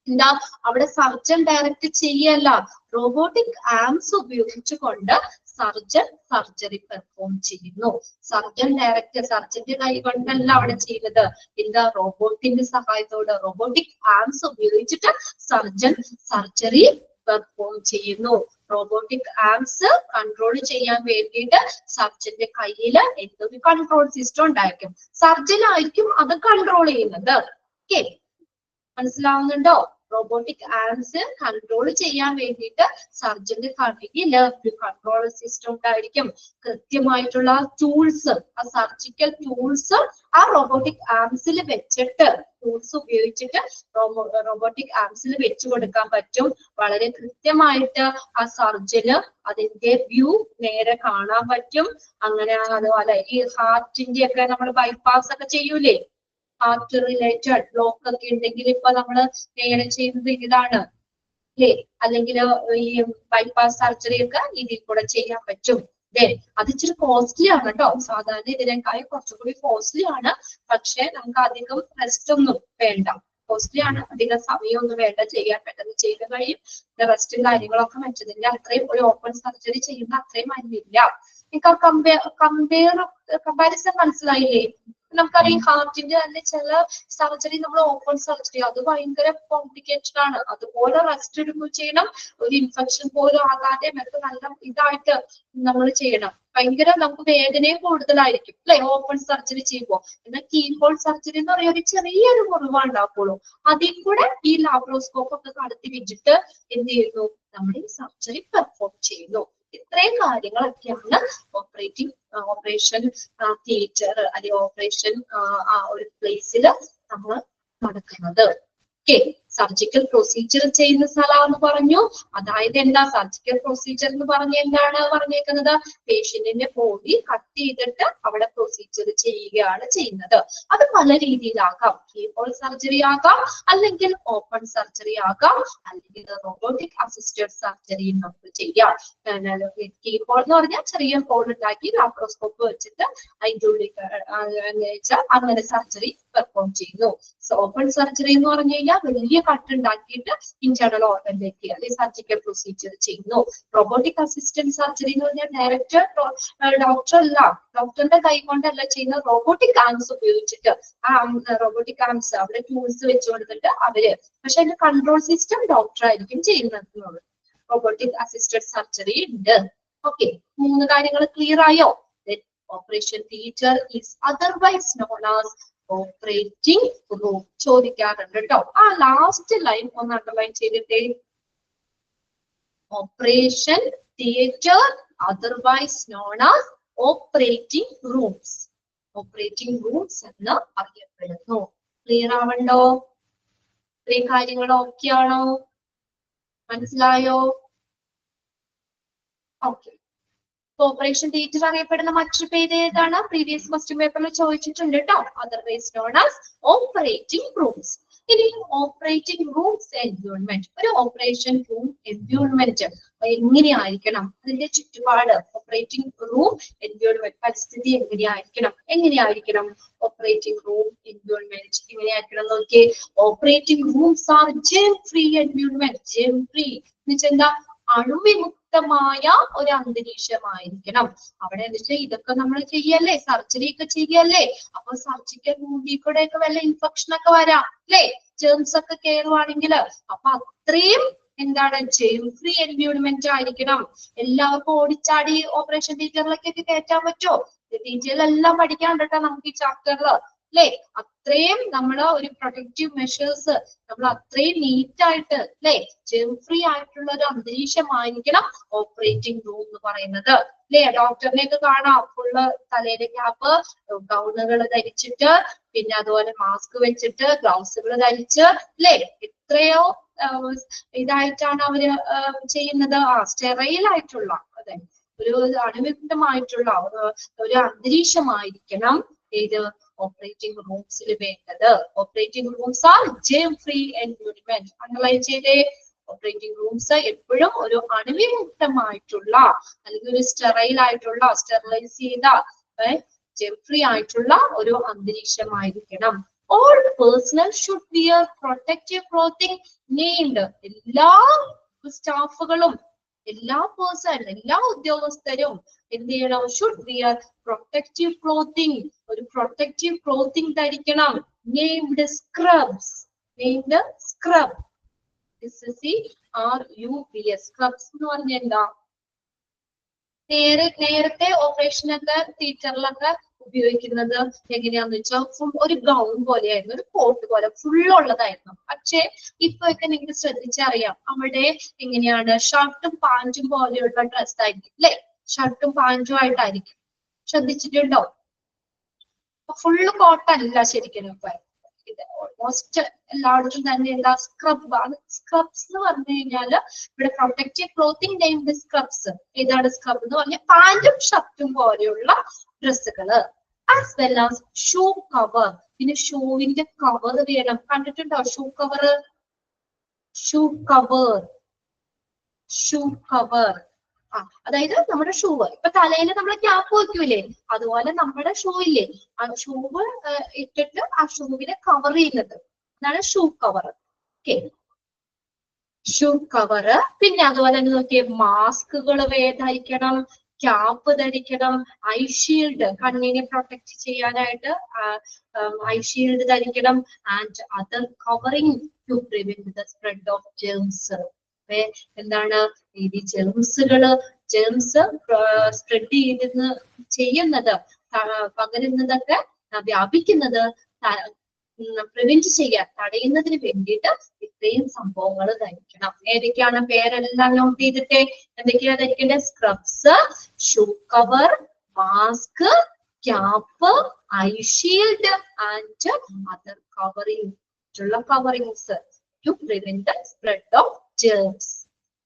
എന്താ? അവിടെ സർജൻ ഡയറക്റ്റ് ചെയ്യല്ല, റോബോട്ടിക് ആംസ് ഉപയോഗിച്ചുകൊണ്ട് സർജൻ സർജറി പെർഫോം ചെയ്യുന്നു. സർജന്റെ കൈ കൊണ്ടല്ല അവിടെ ചെയ്യുന്നത്. എന്താ? റോബോട്ടിന്റെ സഹായത്തോടെ റോബോട്ടിക് ആംസ് ഉപയോഗിച്ചിട്ട് സർജൻ സർജറി പെർഫോം ചെയ്യുന്നു. റോബോട്ടിക് ആംസ് കൺട്രോൾ ചെയ്യാൻ വേണ്ടിയിട്ട് സർജന്റെ കയ്യില് എന്തൊരു കൺട്രോൾ സിസ്റ്റം ഉണ്ടായിരിക്കും. സർജനായിരിക്കും അത് കൺട്രോൾ ചെയ്യുന്നത്. ഓക്കെ, മനസ്സിലാവുന്നുണ്ടോ? റോബോട്ടിക് ആംസ് കൺട്രോൾ ചെയ്യാൻ വേണ്ടിയിട്ട് സർജന്റെ കയ്യില് ഒരു കൺട്രോൾ സിസ്റ്റം ഉണ്ടായിരിക്കും. കൃത്യമായിട്ടുള്ള ടൂൾസ്, ആ സർജിക്കൽ ടൂൾസ് ആ റോബോട്ടിക് ആംസിൽ വെച്ചിട്ട്, ടൂൾസ് ഉപയോഗിച്ചിട്ട് റോബോട്ടിക് ആംസിൽ വെച്ചു കൊടുക്കാൻ പറ്റും. വളരെ കൃത്യമായിട്ട് ആ സർജന് അതിന്റെ വ്യൂ നേരെ കാണാൻ പറ്റും. അങ്ങനെ അതുപോലെ ഈ ഹാർട്ടിന്റെ ഒക്കെ നമ്മൾ ബൈപ്പാസ് ഒക്കെ ചെയ്യൂലേ, ഹാർട്ട് റിലേറ്റഡ് ബ്ലോക്ക് ഒക്കെ ഉണ്ടെങ്കിൽ ഇപ്പൊ നമ്മള് നേരെ ചെയ്യുന്നത് ഇതാണ് അല്ലേ? അല്ലെങ്കിൽ ഈ ബൈപ്പാസ് സർജറി ഒക്കെ ഇതിൽ കൂടെ ചെയ്യാൻ പറ്റും. അത് ഇച്ചിരി കോസ്റ്റ്ലി ആണ് കേട്ടോ. സാധാരണ ഇതിനേക്കാളും കുറച്ചുകൂടി കോസ്റ്റ്ലി ആണ്. പക്ഷെ നമുക്ക് അധികം റെസ്റ്റ് ഒന്നും വേണ്ട. കോസ്റ്റ്ലി ആണ്, അധികം സമയമൊന്നും വേണ്ട, ചെയ്യാൻ പെട്ടെന്ന് ചെയ്ത് കഴിയും. റെസ്റ്റും കാര്യങ്ങളൊക്കെ മറ്റതിന്റെ അത്രയും ഒരു ഓപ്പൺ സർജറി ചെയ്യുന്ന അത്രയും അതിനില്ല. നിങ്ങൾക്ക് കമ്പാരിസൺ മനസ്സിലായില്ലേ? നമുക്കറിയാം ഹാർട്ടിന്റെ തന്നെ ചില സർജറി നമ്മൾ ഓപ്പൺ സർജറി അത് ഭയങ്കര കോംപ്ലിക്കേറ്റഡ് ആണ്. അതുപോലെ റെസ്റ്റ് എടുക്കുകയും ചെയ്യണം, ഒരു ഇൻഫെക്ഷൻ പോലും ആകാതെ മറ്റു നല്ല ഇതായിട്ട് നമ്മൾ ചെയ്യണം. ഭയങ്കര നമുക്ക് വേദനയും കൂടുതലായിരിക്കും അല്ലെ ഓപ്പൺ സർജറി ചെയ്യുമ്പോൾ. എന്നാൽ കീഹോൾ സർജറി എന്ന് പറയുന്ന ഒരു ചെറിയൊരു മുറിവുണ്ടാക്കുള്ളൂ. അതിൽ കൂടെ ഈ ലാപ്രോസ്കോപ്പ് ഒക്കെ കടത്തി വെച്ചിട്ട് എന്ത് ചെയ്യുന്നു, നമ്മുടെ ഈ സർജറി പെർഫോം ചെയ്യുന്നു. ഇത്രയും കാര്യങ്ങളൊക്കെയാണ് ഓപ്പറേഷൻ തിയേറ്റർ അല്ലെങ്കിൽ ഓപ്പറേഷൻ ഒരു പ്ലേസിൽ നമ്മൾ നടക്കുന്നത്. ഓക്കെ, സർജിക്കൽ പ്രൊസീജിയർ ചെയ്യുന്ന സ്ഥലമാണെന്ന് പറഞ്ഞു. അതായത് എന്താ സർജിക്കൽ പ്രൊസീജിയർ എന്ന് പറഞ്ഞ എന്താണ് പറഞ്ഞേക്കുന്നത്? പേഷ്യന്റിന്റെ ബോഡി കട്ട് ചെയ്തിട്ട് അവിടെ പ്രൊസീജിയർ ചെയ്യുകയാണ് ചെയ്യുന്നത്. അത് പല രീതിയിലാകാം. കീഹോൾ സർജറി ആകാം, അല്ലെങ്കിൽ ഓപ്പൺ സർജറി ആകാം, അല്ലെങ്കിൽ റോബോട്ടിക് അസിസ്റ്റഡ് സർജറി നമുക്ക് ചെയ്യാം. കീഹോൾ എന്ന് പറഞ്ഞാൽ ചെറിയ ഹോൾ ഉണ്ടാക്കി ലാപ്രോസ്കോപ്പ് വെച്ചിട്ട് അതിൻ്റെ ഉള്ളിൽ അങ്ങനെ സർജറി പെർഫോം ചെയ്യുന്നു. ഓപ്പൺ സർജറി എന്ന് പറഞ്ഞു കഴിഞ്ഞാൽ വലിയ കട്ട് ഉണ്ടാക്കിയിട്ട് ഇന്റേണൽ ഓർഗനിലേക്ക് അല്ലെങ്കിൽ സർജിക്കൽ പ്രൊസീജിയർ ചെയ്യുന്നു. റോബോട്ടിക് അസിസ്റ്റന്റ് സർജറി എന്ന് പറഞ്ഞാൽ ഡയറക്റ്റ് ഡോക്ടർ അല്ല, ഡോക്ടറിന്റെ കൈ കൊണ്ടല്ല ചെയ്യുന്ന, റോബോട്ടിക് ആംസ് ഉപയോഗിച്ചിട്ട് റോബോട്ടിക് ആംസ് അവിടെ ടൂൾസ് വെച്ച് കൊടുത്തിട്ട് അവര്, പക്ഷെ അതിന്റെ കൺട്രോൾ സിസ്റ്റം ഡോക്ടർ ആയിരിക്കും ചെയ്യുന്നത്. റോബോട്ടിക് അസിസ്റ്റഡ് സർജറി ഉണ്ട്. ഓക്കെ, 3 കാര്യങ്ങൾ ക്ലിയർ ആയോ? Operation theatre is otherwise known as operating room. ചോദിക്കാറുണ്ട് കേട്ടോ. ലാസ്റ്റ് ലൈൻ ഒന്ന് അണ്ടർലൈൻ ചെയ്തിട്ടേ. Operation theatre otherwise known as operating rooms. Operating rooms എന്ന് അറിയപ്പെടുന്നു. ക്ലിയർ ആവണ്ടോ? ഇത്രയും കാര്യങ്ങൾ ഓക്കെ ആണോ? മനസ്സിലായോ? ഓക്കെ. ഓപ്പറേഷൻ തിയേറ്റർ അറിയപ്പെടുന്ന മറ്റൊരു പേര് ഏതാണ്? പ്രീവിയസ് ക്വസ്റ്റ്യൻ പേപ്പറിൽ ചോദിച്ചിട്ടുണ്ട് കേട്ടോ. Otherwise known as operating rooms. ഇനി ഓപ്പറേറ്റിംഗ് റൂംസ് എൻവയോൺമെന്റ്. ഒരു ഓപ്പറേഷൻ റൂം എൻവയോൺമെന്റ് എങ്ങനെയായിരിക്കണം? അതിന്റെ ചുറ്റുപാട് ഓപ്പറേറ്റിംഗ് റൂം എൻവയോൺമെന്റ് പരിസ്ഥിതി എങ്ങനെയായിരിക്കണം? ഓപ്പറേറ്റിംഗ് റൂം എൻവയോൺമെന്റ് എങ്ങനെയായിരിക്കണം നോക്കിയേ. Operating rooms are germ free environment. Germ free എന്ന് വെച്ചാൽ എന്താ? അണുവിമുക്തമായ ഒരു അന്തരീക്ഷമായിരിക്കണം. അവിടെ എന്ന് വെച്ചാൽ ഇതൊക്കെ നമ്മൾ ചെയ്യല്ലേ, സർജറി ഒക്കെ ചെയ്യല്ലേ. അപ്പൊ സർജിക്കൽ മുമ്പിൽ കൂടെ ഒക്കെ വല്ല ഇൻഫെക്ഷൻ ഒക്കെ വരാം അല്ലെ, ജേംസ് ഒക്കെ കയറുവാണെങ്കിൽ. അപ്പൊ അത്രയും എന്താണ്, ജെം ഫ്രീ എൻവയോൺമെന്റ് ആയിരിക്കണം. എല്ലാവർക്കും ഓടിച്ചാടി ഓപ്പറേഷൻ തിയേറ്ററിലേക്കൊക്കെ കയറ്റാൻ പറ്റുമോ? ഡീറ്റെയിൽ എല്ലാം പഠിക്കാനുണ്ടോ നമുക്ക് ഈ ചാപ്റ്ററിൽ അല്ലെ. അത്രയും നമ്മള് ഒരു പ്രൊട്ടക്റ്റീവ് മെഷേഴ്സ് നമ്മൾ അത്രയും നീറ്റ് ആയിട്ട് അല്ലെ, ജെം ഫ്രീ ആയിട്ടുള്ള ഒരു അന്തരീക്ഷമായിരിക്കണം ഓപ്പറേറ്റിംഗ് റൂം എന്ന് പറയുന്നത് അല്ലെ. ഡോക്ടറിനെയൊക്കെ കാണാം ഫുള്ള് തലയിലെ ക്യാപ്പ്, ഗൗണുകൾ ധരിച്ചിട്ട്, പിന്നെ അതുപോലെ മാസ്ക് വെച്ചിട്ട്, ഗ്ലൗസുകൾ ധരിച്ച് അല്ലെ, എത്രയോ ഇതായിട്ടാണ് അവര് ചെയ്യുന്നത്. സ്റ്റെറൈൽ ആയിട്ടുള്ള, അതെ, ഒരു അണുവിമുക്തമായിട്ടുള്ള ഒരു അന്തരീക്ഷമായിരിക്കണം ഏത് ഓപ്പറേറ്റിംഗ് റൂംസിൽ വേണ്ടത്. Operating rooms are germ free environment. Underline ചെയ്തേ. ഓപ്പറേറ്റിംഗ് റൂംസ് എപ്പോഴും ഒരു അണുവിമുക്തമായിട്ടുള്ള അല്ലെങ്കിൽ ഒരു സ്റ്റെറൈൽ ആയിട്ടുള്ള, സ്റ്റെറിലൈസ് ചെയ്ത ജെം ഫ്രീ ആയിട്ടുള്ള ഒരു അന്തരീക്ഷമായിരിക്കണം. All personnel should wear protective clothing named. എല്ലാ സ്റ്റാഫുകളും, എല്ലാ ഉദ്യോഗസ്ഥരും എന്ത് ചെയ്യണം? Should wear protective clothing. ഒരു പ്രൊട്ടക്റ്റീവ് ക്ലോത്തിങ് ധരിക്കണം. Named scrubs. Named scrub. SCRUBS. Scrubs എന്ന് പറഞ്ഞാൽ എന്താ? നേരത്തെ ഓപ്പറേഷനൊക്കെ തിയേറ്ററിലൊക്കെ ഉപയോഗിക്കുന്നത് എങ്ങനെയാന്ന് വെച്ചാൽ ഒരു ഗൗൺ പോലെയായിരുന്നു, ഒരു കോട്ട് പോലെ ഫുള്ളുള്ളതായിരുന്നു. പക്ഷെ ഇപ്പൊക്കെ നിങ്ങൾക്ക് ശ്രദ്ധിച്ചറിയാം, അവിടെ എങ്ങനെയാണ്? ഷർട്ടും പാന്റും പോലെയുള്ള ഡ്രസ് ആയിരിക്കും അല്ലെ. ഷർട്ടും പാന്റും ആയിട്ടായിരിക്കും. ശ്രദ്ധിച്ചിട്ടുണ്ടോ? ഫുള്ള് കോട്ടല്ല ശരിക്കും. ഇപ്പൊ ഇത് ഓൾമോസ്റ്റ് എല്ലായിടത്തും തന്നെ എന്താ? സ്ക്രബ് ആണ്. സ്ക്രബ്സ് എന്ന് പറഞ്ഞു കഴിഞ്ഞാല് ഇവിടെ പ്രൊട്ടക്റ്റീവ് ക്ലോത്തിങ് നെയ്മഡ് സ്ക്രബ്സ്. ഏതാണ് സ്ക്രബ് എന്ന് പറഞ്ഞാൽ? പാന്റും ഷർട്ടും പോലെയുള്ള ഡ്രസ്സുകള്. As well as shoe cover. പിന്നെ ഷൂവിന്റെ കവർ വേണം. കണ്ടിട്ടുണ്ടോ shoe cover? Shoe cover shoe cover. അതായത് നമ്മുടെ ഷൂവ് ഇപ്പൊ തലയിൽ നമ്മൾ ക്യാപ്പ് വെക്കൂലേ, അതുപോലെ നമ്മുടെ ഷൂ ഇല്ലേ, ആ ഷൂവ് ഇട്ടിട്ട് ആ ഷൂവിനെ കവർ ചെയ്യുന്നത് അതാണ് shoe cover. Okay, shoe cover. പിന്നെ അതുപോലെ തന്നെ നോക്കിയേ, മാസ്കുകൾ ധരിക്കണം, ക്യാപ്പ് ധരിക്കണം, ഐ ഷീൽഡ് കണ്ണിനെ പ്രൊട്ടക്ട് ചെയ്യാനായിട്ട് ഐ ഷീൽഡ് ധരിക്കണം, and other covering to prevent the spread of germs. എന്താണ് ഈ ജേംസ് സ്പ്രെഡ് ചെയ്യുന്നത് പകരുന്നതൊക്കെ വ്യാപിക്കുന്നത് പ്രിവെന്റ് ചെയ്യാൻ തടയുന്നതിന് വേണ്ടിയിട്ട് ഇത്രയും സംഭവങ്ങൾ ധരിക്കണം. ഏതൊക്കെയാണ് പേരെല്ലാം നോട്ട് ചെയ്തിട്ടേ. എന്തൊക്കെയാ ധരിക്കേണ്ടത്? Scrubs, shoe cover, mask, cap, eye shield and other coverings to prevent the spread of germs.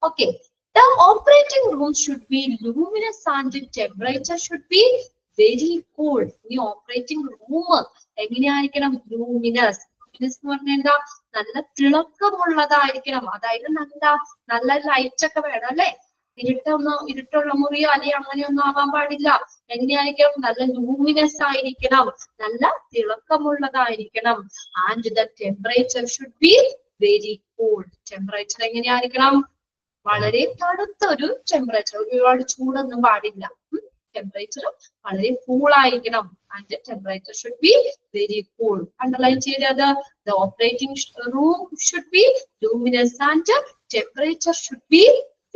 Okay, the operating room should be luminous and the temperature should be very cool. The operating room എങ്ങനെയായിരിക്കണം? Luminous. Luminous എന്ന് പറഞ്ഞാൽ എന്താ? നല്ല തിളക്കമുള്ളതായിരിക്കണം. അതായത് നല്ല light ഒക്കെ വേണം അല്ലെ. ഇരുട്ടുള്ള മുറിയോ അല്ലെങ്കിൽ അങ്ങനെയൊന്നും ആവാൻ പാടില്ല. എങ്ങനെയായിരിക്കണം? നല്ല ലൂമിനസ് ആയിരിക്കണം, നല്ല തിളക്കമുള്ളതായിരിക്കണം. And the temperature should be very cool. Temperature എങ്ങനെയായിരിക്കണം? വളരെ തണുത്ത ഒരു ടെമ്പറേച്ചർ, ഒരുപാട് ചൂടൊന്നും പാടില്ല. ടെമ്പറേച്ചർ വളരെ കൂൾ ആയിരിക്കണം. And temperature should be very cool. Underline ചെയ്തത്, the operating room should be luminous and temperature should be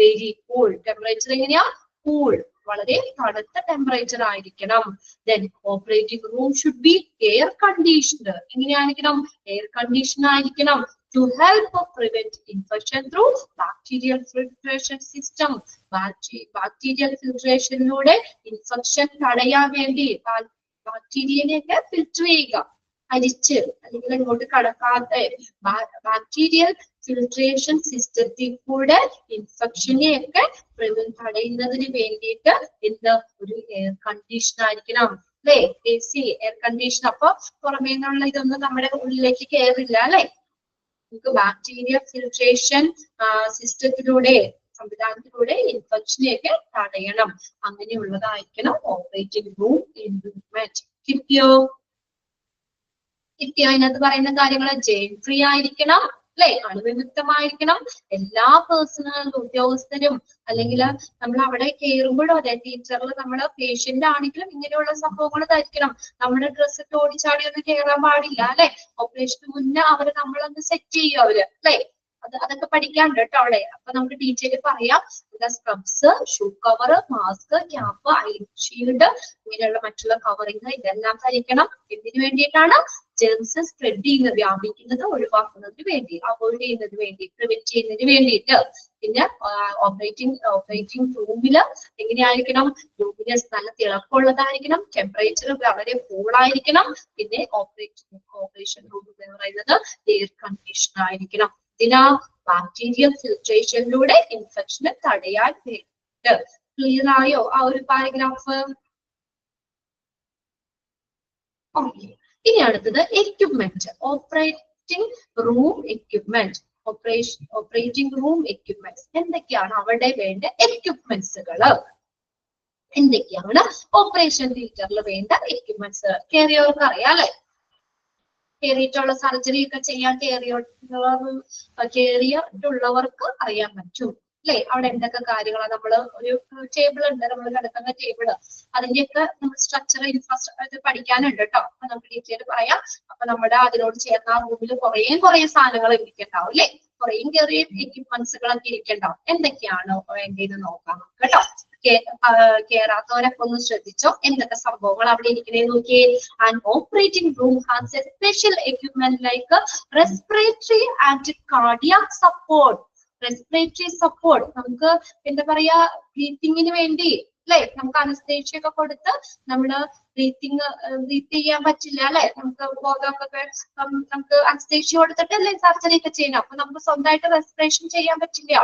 very cool. Temperature എങ്ങനെയാ? കൂൾ, വളരെ തണുത്ത ടെമ്പറേച്ചർ ആയിരിക്കണം. Then operating room should be air conditioned. എങ്ങനെയായിരിക്കണം? Air condition ആയിരിക്കണം. To help prevent infection through bacterial filtration system. Bacterial filtration ലൂടെ infection തടയാൻ വേണ്ടി ബാക്ടീരിയനെയൊക്കെ filter ചെയ്യുക, അരിച്ച് അല്ലെങ്കിൽ അങ്ങോട്ട് കടക്കാത്ത ബാക്ടീരിയൽ ഫിൽട്രേഷൻ സിസ്റ്റത്തിൽ കൂടെ ഇൻഫെക്ഷനെയൊക്കെ തടയുന്നതിന് വേണ്ടിയിട്ട് എന്ത് ഒരു എയർ കണ്ടീഷൻ ആയിരിക്കണം അല്ലെ. AC air condition. അപ്പൊ പുറമേ നിന്നുള്ള ഇതൊന്നും നമ്മുടെ ഉള്ളിലേക്ക് കയറില്ല അല്ലെ. നമുക്ക് ബാക്ടീരിയ ഫിൽട്രേഷൻ സിസ്റ്റത്തിലൂടെ സംവിധാനത്തിലൂടെ ഇൻഫെക്ഷനെയൊക്കെ തടയണം. അങ്ങനെയുള്ളതായിരിക്കണം ഓപ്പറേറ്റിംഗ് റൂം എൻവയോൺമെന്റ്. കിട്ടിയോ? അതിനകത്ത് പറയുന്ന കാര്യങ്ങൾ ജെയിം ഫ്രീ ആയിരിക്കണം അല്ലെ, അണുവിമുക്തമായിരിക്കണം. എല്ലാ പേഴ്സണൽ ഉദ്യോഗസ്ഥരും അല്ലെങ്കിൽ നമ്മൾ അവിടെ കയറുമ്പോഴും അതെ, ടീച്ചറിൽ നമ്മള് പേഷ്യന്റ് ആണെങ്കിലും ഇങ്ങനെയുള്ള സംഭവങ്ങൾ ധരിക്കണം. നമ്മുടെ ഡ്രസ്സ് ഓടിച്ചാടി ഒന്നും കയറാൻ പാടില്ല അല്ലെ. ഓപ്പറേഷന് മുന്നേ അവര് നമ്മളൊന്ന് സെറ്റ് ചെയ്യും അവര് അല്ലെ. അതൊക്കെ പഠിക്കാണ്ട് കേട്ടോ അവിടെ. അപ്പൊ നമുക്ക് ടീച്ചർക്ക് പറയാം, scrubs, shoe cover, mask, cap, eye shield, ഇങ്ങനെയുള്ള മറ്റുള്ള കവറിങ് ഇതെല്ലാം ധരിക്കണം. എന്തിനു വേണ്ടിയിട്ടാണ്? ജേംസ് സ്പ്രെഡ് ചെയ്യുന്നത്, വ്യാപിക്കുന്നത് ഒഴിവാക്കുന്നതിന് വേണ്ടി, അവോയ്ഡ് ചെയ്യുന്നതിന് വേണ്ടി, പ്രിവെന്റ് ചെയ്യുന്നതിന് വേണ്ടിയിട്ട്. പിന്നെ ഓപ്പറേറ്റിംഗ് റൂമില് എങ്ങനെയായിരിക്കണം? ലൂമിനസ്, നല്ല തിളക്കമുള്ളതായിരിക്കണം. ടെമ്പറേച്ചർ വളരെ കൂളായിരിക്കണം. പിന്നെ ഓപ്പറേഷൻ റൂം എന്ന് പറയുന്നത് എയർ കണ്ടീഷൻ ആയിരിക്കണം. ഇതിനാ ബാക്ടീരിയൽ ഫിൽട്രേഷനിലൂടെ ഇൻഫെക്ഷനെ തടയാൻ വേണ്ടിയിട്ട്. ക്ലിയർ ആയോ ആ ഒരു പാരഗ്രാഫ്? ഓക്കെ, ഇനി അടുത്തത് equipment. Operating room equipment. Operating room equipment എന്തൊക്കെയാണ് അവിടെ വേണ്ട എക്യുപ്മെന്റ്സുകൾ? എന്തൊക്കെയാണ് ഓപ്പറേഷൻ തിയേറ്ററിൽ വേണ്ട എക്യുപ്മെന്റ്സ്? കേറിയവർക്ക് അറിയാം അല്ലെ. കേറിയിട്ടുള്ള സർജറി ഒക്കെ ചെയ്യാൻ കേറിയിട്ടുള്ളവർക്ക് അറിയാൻ പറ്റും അല്ലെ. അവിടെ എന്തൊക്കെ കാര്യങ്ങളാണ്? നമ്മള് ഒരു ടേബിൾ ഉണ്ട്, നമ്മൾ കിടക്കുന്ന ടേബിള്, അതിന്റെയൊക്കെ നമ്മൾ സ്ട്രക്ചർ ഇൻഫ്രാസ്ട്രക്ചർ പഠിക്കാനുണ്ട് കേട്ടോ. അപ്പൊ നമുക്ക് ഡീറ്റെയിൽ പറയാം. അപ്പൊ നമ്മുടെ അതിനോട് ചേർന്ന ആ റൂമിൽ കുറേ സാധനങ്ങൾ ഇരിക്കണ്ടാവും അല്ലെ. കുറേ കയറിയ എക്യുപ്മെന്റ്സുകളൊക്കെ ഇരിക്കണ്ടാവും. എന്തൊക്കെയാണ് വേണ്ടത് നോക്കാം കേട്ടോ. കേറാത്തവരൊക്കെ ഒന്ന് ശ്രദ്ധിച്ചോ, എന്തൊക്കെ സംഭവങ്ങൾ അവിടെ ഇരിക്കണേ നോക്കിയേ. And operating room has A special equipment like respiratory and cardiac support. Respiratory support നമുക്ക് എന്താ പറയാ, ബ്രീത്തിങ്ങിന് വേണ്ടി അല്ലെ. നമുക്ക് അനസ്തേഷ്യ ഒക്കെ കൊടുത്ത് നമ്മള് ബ്രീത്ത് ചെയ്യാൻ പറ്റില്ല അല്ലെ. നമുക്ക് ബോധമൊക്കെ നമുക്ക് അനസ്തേഷ്യ കൊടുത്തിട്ടല്ലേ സർജറി ഒക്കെ ചെയ്യണം. അപ്പൊ നമുക്ക് സ്വന്തമായിട്ട് റെസ്പിറേഷൻ ചെയ്യാൻ പറ്റില്ല.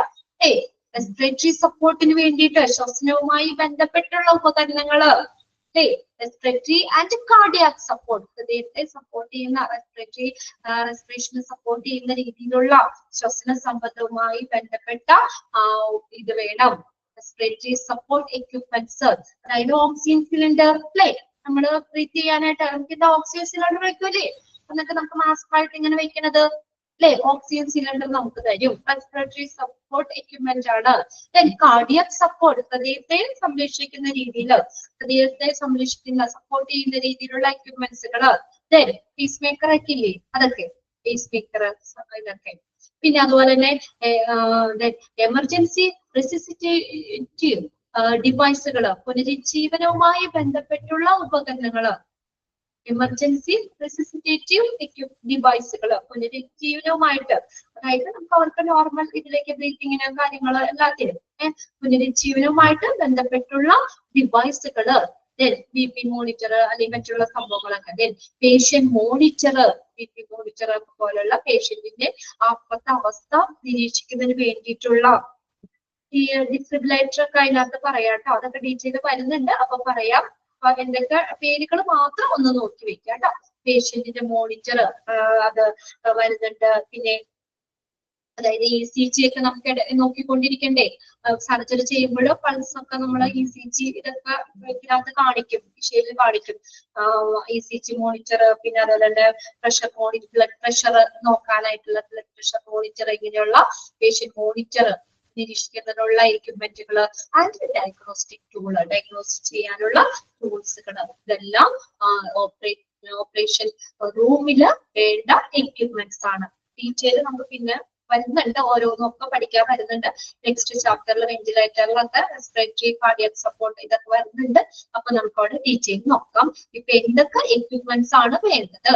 റെസ്പിറേറ്ററി സപ്പോർട്ടിന് വേണ്ടിയിട്ട് ശ്വസനവുമായി ബന്ധപ്പെട്ടുള്ള ഉപകരണങ്ങള് അല്ലേ? റെസ്പിറേറ്ററി ആൻഡ് കാർഡിയാക് സപ്പോർട്ട്, ഹൃദയത്തെ സപ്പോർട്ട് ചെയ്യുന്ന റെസ്പിറേഷനെ സപ്പോർട്ട് ചെയ്യുന്ന രീതിയിലുള്ള ശ്വസന സംബന്ധവുമായി ബന്ധപ്പെട്ട ഇത് വേണം. റെസ്പിറേറ്ററി സപ്പോർട്ട് എക്യുപ്മെന്റ്സ്, അതായത് ഓക്സിജൻ സിലിണ്ടർ, അല്ലേ? നമ്മള് ബ്രീത്ത് ചെയ്യാനായിട്ട് നമുക്ക് ഓക്സിജൻ സിലിണ്ടർ വെക്കൂലേ, എന്നിട്ട് നമുക്ക് മാസ്ക് ആയിട്ട് ഇങ്ങനെ വെക്കുന്നത്, അല്ലെ? ഓക്സിജൻ സിലിണ്ടർ നമുക്ക് തരും. റെസ്പിറേറ്ററി സപ്പോർട്ട് എക്യുപ്മെന്റ് ആണ്. കാർഡിയാക് സപ്പോർട്ട്, ഹൃദയത്തെ സംരക്ഷിക്കുന്ന രീതിയിൽ, ഹൃദയത്തെ സപ്പോർട്ട് ചെയ്യുന്ന രീതിയിലുള്ള എക്യുപ്മെന്റ്സുകള്. പീസ് മേക്കർ ഒക്കെ ഇല്ലേ, അതൊക്കെ പീസ് മേക്കർ ഇതൊക്കെ. പിന്നെ അതുപോലെ തന്നെ എമർജൻസി റെസിസിറ്റേറ്റീവ് ഡിവൈസുകള്, പുനരുജ്ജീവനവുമായി ബന്ധപ്പെട്ടുള്ള ഉപകരണങ്ങള്. എമർജൻസി റെസിസിറ്റേറ്റീവ് ഡിവൈസുകള്, പുനരുജ്ജീവനവുമായിട്ട്, അതായത് നമുക്ക് അവർക്ക് നോർമൽ ഇതിലേക്ക് ബ്രീത്തിങ്ങിന് കാര്യങ്ങള് എല്ലാത്തിനും പുനരുജ്ജീവനവുമായിട്ട് ബന്ധപ്പെട്ടുള്ള ഡിവൈസുകള്. BP മോണിറ്റർ അല്ലെങ്കിൽ മറ്റുള്ള സംഭവങ്ങളൊക്കെ. പേഷ്യന്റ് മോണിറ്റർ, BP മോണിറ്റർ പോലുള്ള പേഷ്യന്റിന്റെ അപ്പത്തെ അവസ്ഥ നിരീക്ഷിക്കുന്നതിന് വേണ്ടിയിട്ടുള്ള ഈ ഡിഫിബ്രിലേറ്റർ ഒക്കെ അതിനകത്ത് പറയാട്ടോ, അതൊക്കെ ഡീറ്റെയിൽ വരുന്നുണ്ട്, അപ്പൊ പറയാം. എന്തൊക്കെ പേരുകൾ മാത്രം ഒന്ന് നോക്കി വെക്കുക കേട്ടോ. പേഷ്യന്റിന്റെ മോണിറ്റർ അത് വരുന്നുണ്ട്. പിന്നെ അതായത് ECG ഒക്കെ നമുക്ക് നോക്കിക്കൊണ്ടിരിക്കണ്ടേ, സർജറി ചെയ്യുമ്പോഴോ പൾസ് ഒക്കെ നമ്മൾ ECG ഇതൊക്കെ ഇതിനകത്ത് കാണിക്കും, വിഷയിൽ കാണിക്കും. ECG മോണിറ്റർ, പിന്നെ അതുപോലെ തന്നെ പ്രഷർ മോണിറ്റർ, ബ്ലഡ് പ്രഷർ നോക്കാനായിട്ടുള്ള ബ്ലഡ് പ്രഷർ മോണിറ്റർ, ഇങ്ങനെയുള്ള പേഷ്യന്റ് മോണിറ്റർ നിരീക്ഷിക്കുന്നതിനുള്ള എക്യുപ്മെന്റുകള് ആൻഡ് ഡയഗ്നോസ്റ്റിക് ടൂള്, ഡയഗ്നോസ് ചെയ്യാനുള്ള ടൂൾസുകള്, ഇതെല്ലാം ഓപ്പറേഷൻ റൂമില് വേണ്ട എക്യുപ്മെന്റ്സ് ആണ്. ഡീറ്റെയിൽ നമുക്ക് പിന്നെ വരുന്നുണ്ട്, ഓരോന്നൊക്കെ പഠിക്കാൻ വരുന്നുണ്ട്. നെക്സ്റ്റ് ചാപ്റ്ററിൽ വെന്റിലേറ്ററിലൊക്കെ റെസ്പിറേറ്ററി കാർഡിയാക് സപ്പോർട്ട് ഇതൊക്കെ വരുന്നുണ്ട്. അപ്പൊ നമുക്ക് അവിടെ ഡീറ്റെയിൽ നോക്കാം. ഇപ്പൊ എന്തൊക്കെ എക്യുപ്മെന്റ്സ് ആണ് വേണ്ടത്,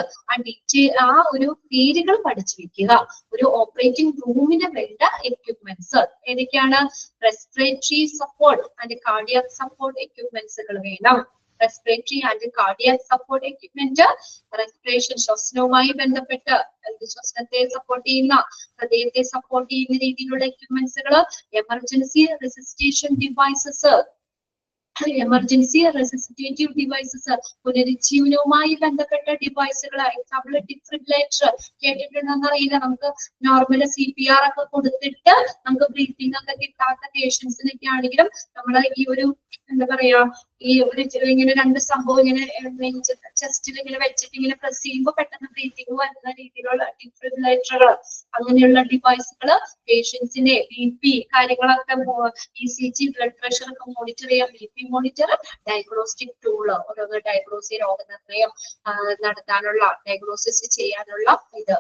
ആ ഒരു പേരുകൾ പഠിച്ചു വെക്കുക. ഒരു ഓപ്പറേറ്റിംഗ് റൂമിന് വേണ്ട എക്യുപ്മെന്റ്സ് ഏതൊക്കെയാണ്? Respiratory support and cardiac support എക്യുപ്മെന്റ്സുകൾ വേണം. Respiratory and cardiac support equipment, respiration ശ്വസനവുമായി ബന്ധപ്പെട്ട് ശ്വസനത്തെ സപ്പോർട്ട് ചെയ്യുന്ന, ഹൃദയത്തെ സപ്പോർട്ട് ചെയ്യുന്ന രീതിയിലുള്ള എക്യുപ്മെന്റ്സുകള്. Emergency resuscitation devices, emergency resuscitative devices, പുനരുജ്ജീവനവുമായി ബന്ധപ്പെട്ട ഡിവൈസുകൾ. എക്സാമ്പിൾ ഡിഫിബ്രിലേറ്റർ കേട്ടിട്ടുണ്ടെന്ന് അറിയില്ല. നമുക്ക് നോർമൽ CPR ഒക്കെ കൊടുത്തിട്ട് നമുക്ക് ബ്രീത്തിങ് ഒക്കെ കിട്ടാത്ത പേഷ്യൻസിനൊക്കെ ആണെങ്കിലും നമ്മൾ ഈ ഒരു എന്താ പറയാ, ഈ ഒരു ഇങ്ങനെ രണ്ട് സംഭവം ഇങ്ങനെ ചെസ്റ്റിൽ ഇങ്ങനെ വെച്ചിട്ട് ഇങ്ങനെ പ്രസ് ചെയ്യുമ്പോൾ പെട്ടെന്ന് ബ്രീത്തിങ് വരുന്ന രീതിയിലുള്ള ഡിഫിബ്രിലേറ്ററുകൾ, അങ്ങനെയുള്ള ഡിവൈസുകൾ പേഷ്യൻസിനെ BP കാര്യങ്ങളൊക്കെ, ECG ബ്ലഡ് പ്രഷർ ഒക്കെ മോണിറ്റർ ചെയ്യാം. BP മോണിറ്റർ, ഡയഗ്നോസ്റ്റിക് ടൂള്, ഓരോന്ന് ഡയഗ്നോസ് രോഗനിർണയം നടത്താനുള്ള, ഡയഗ്നോസിസ് ചെയ്യാനുള്ള ഇത്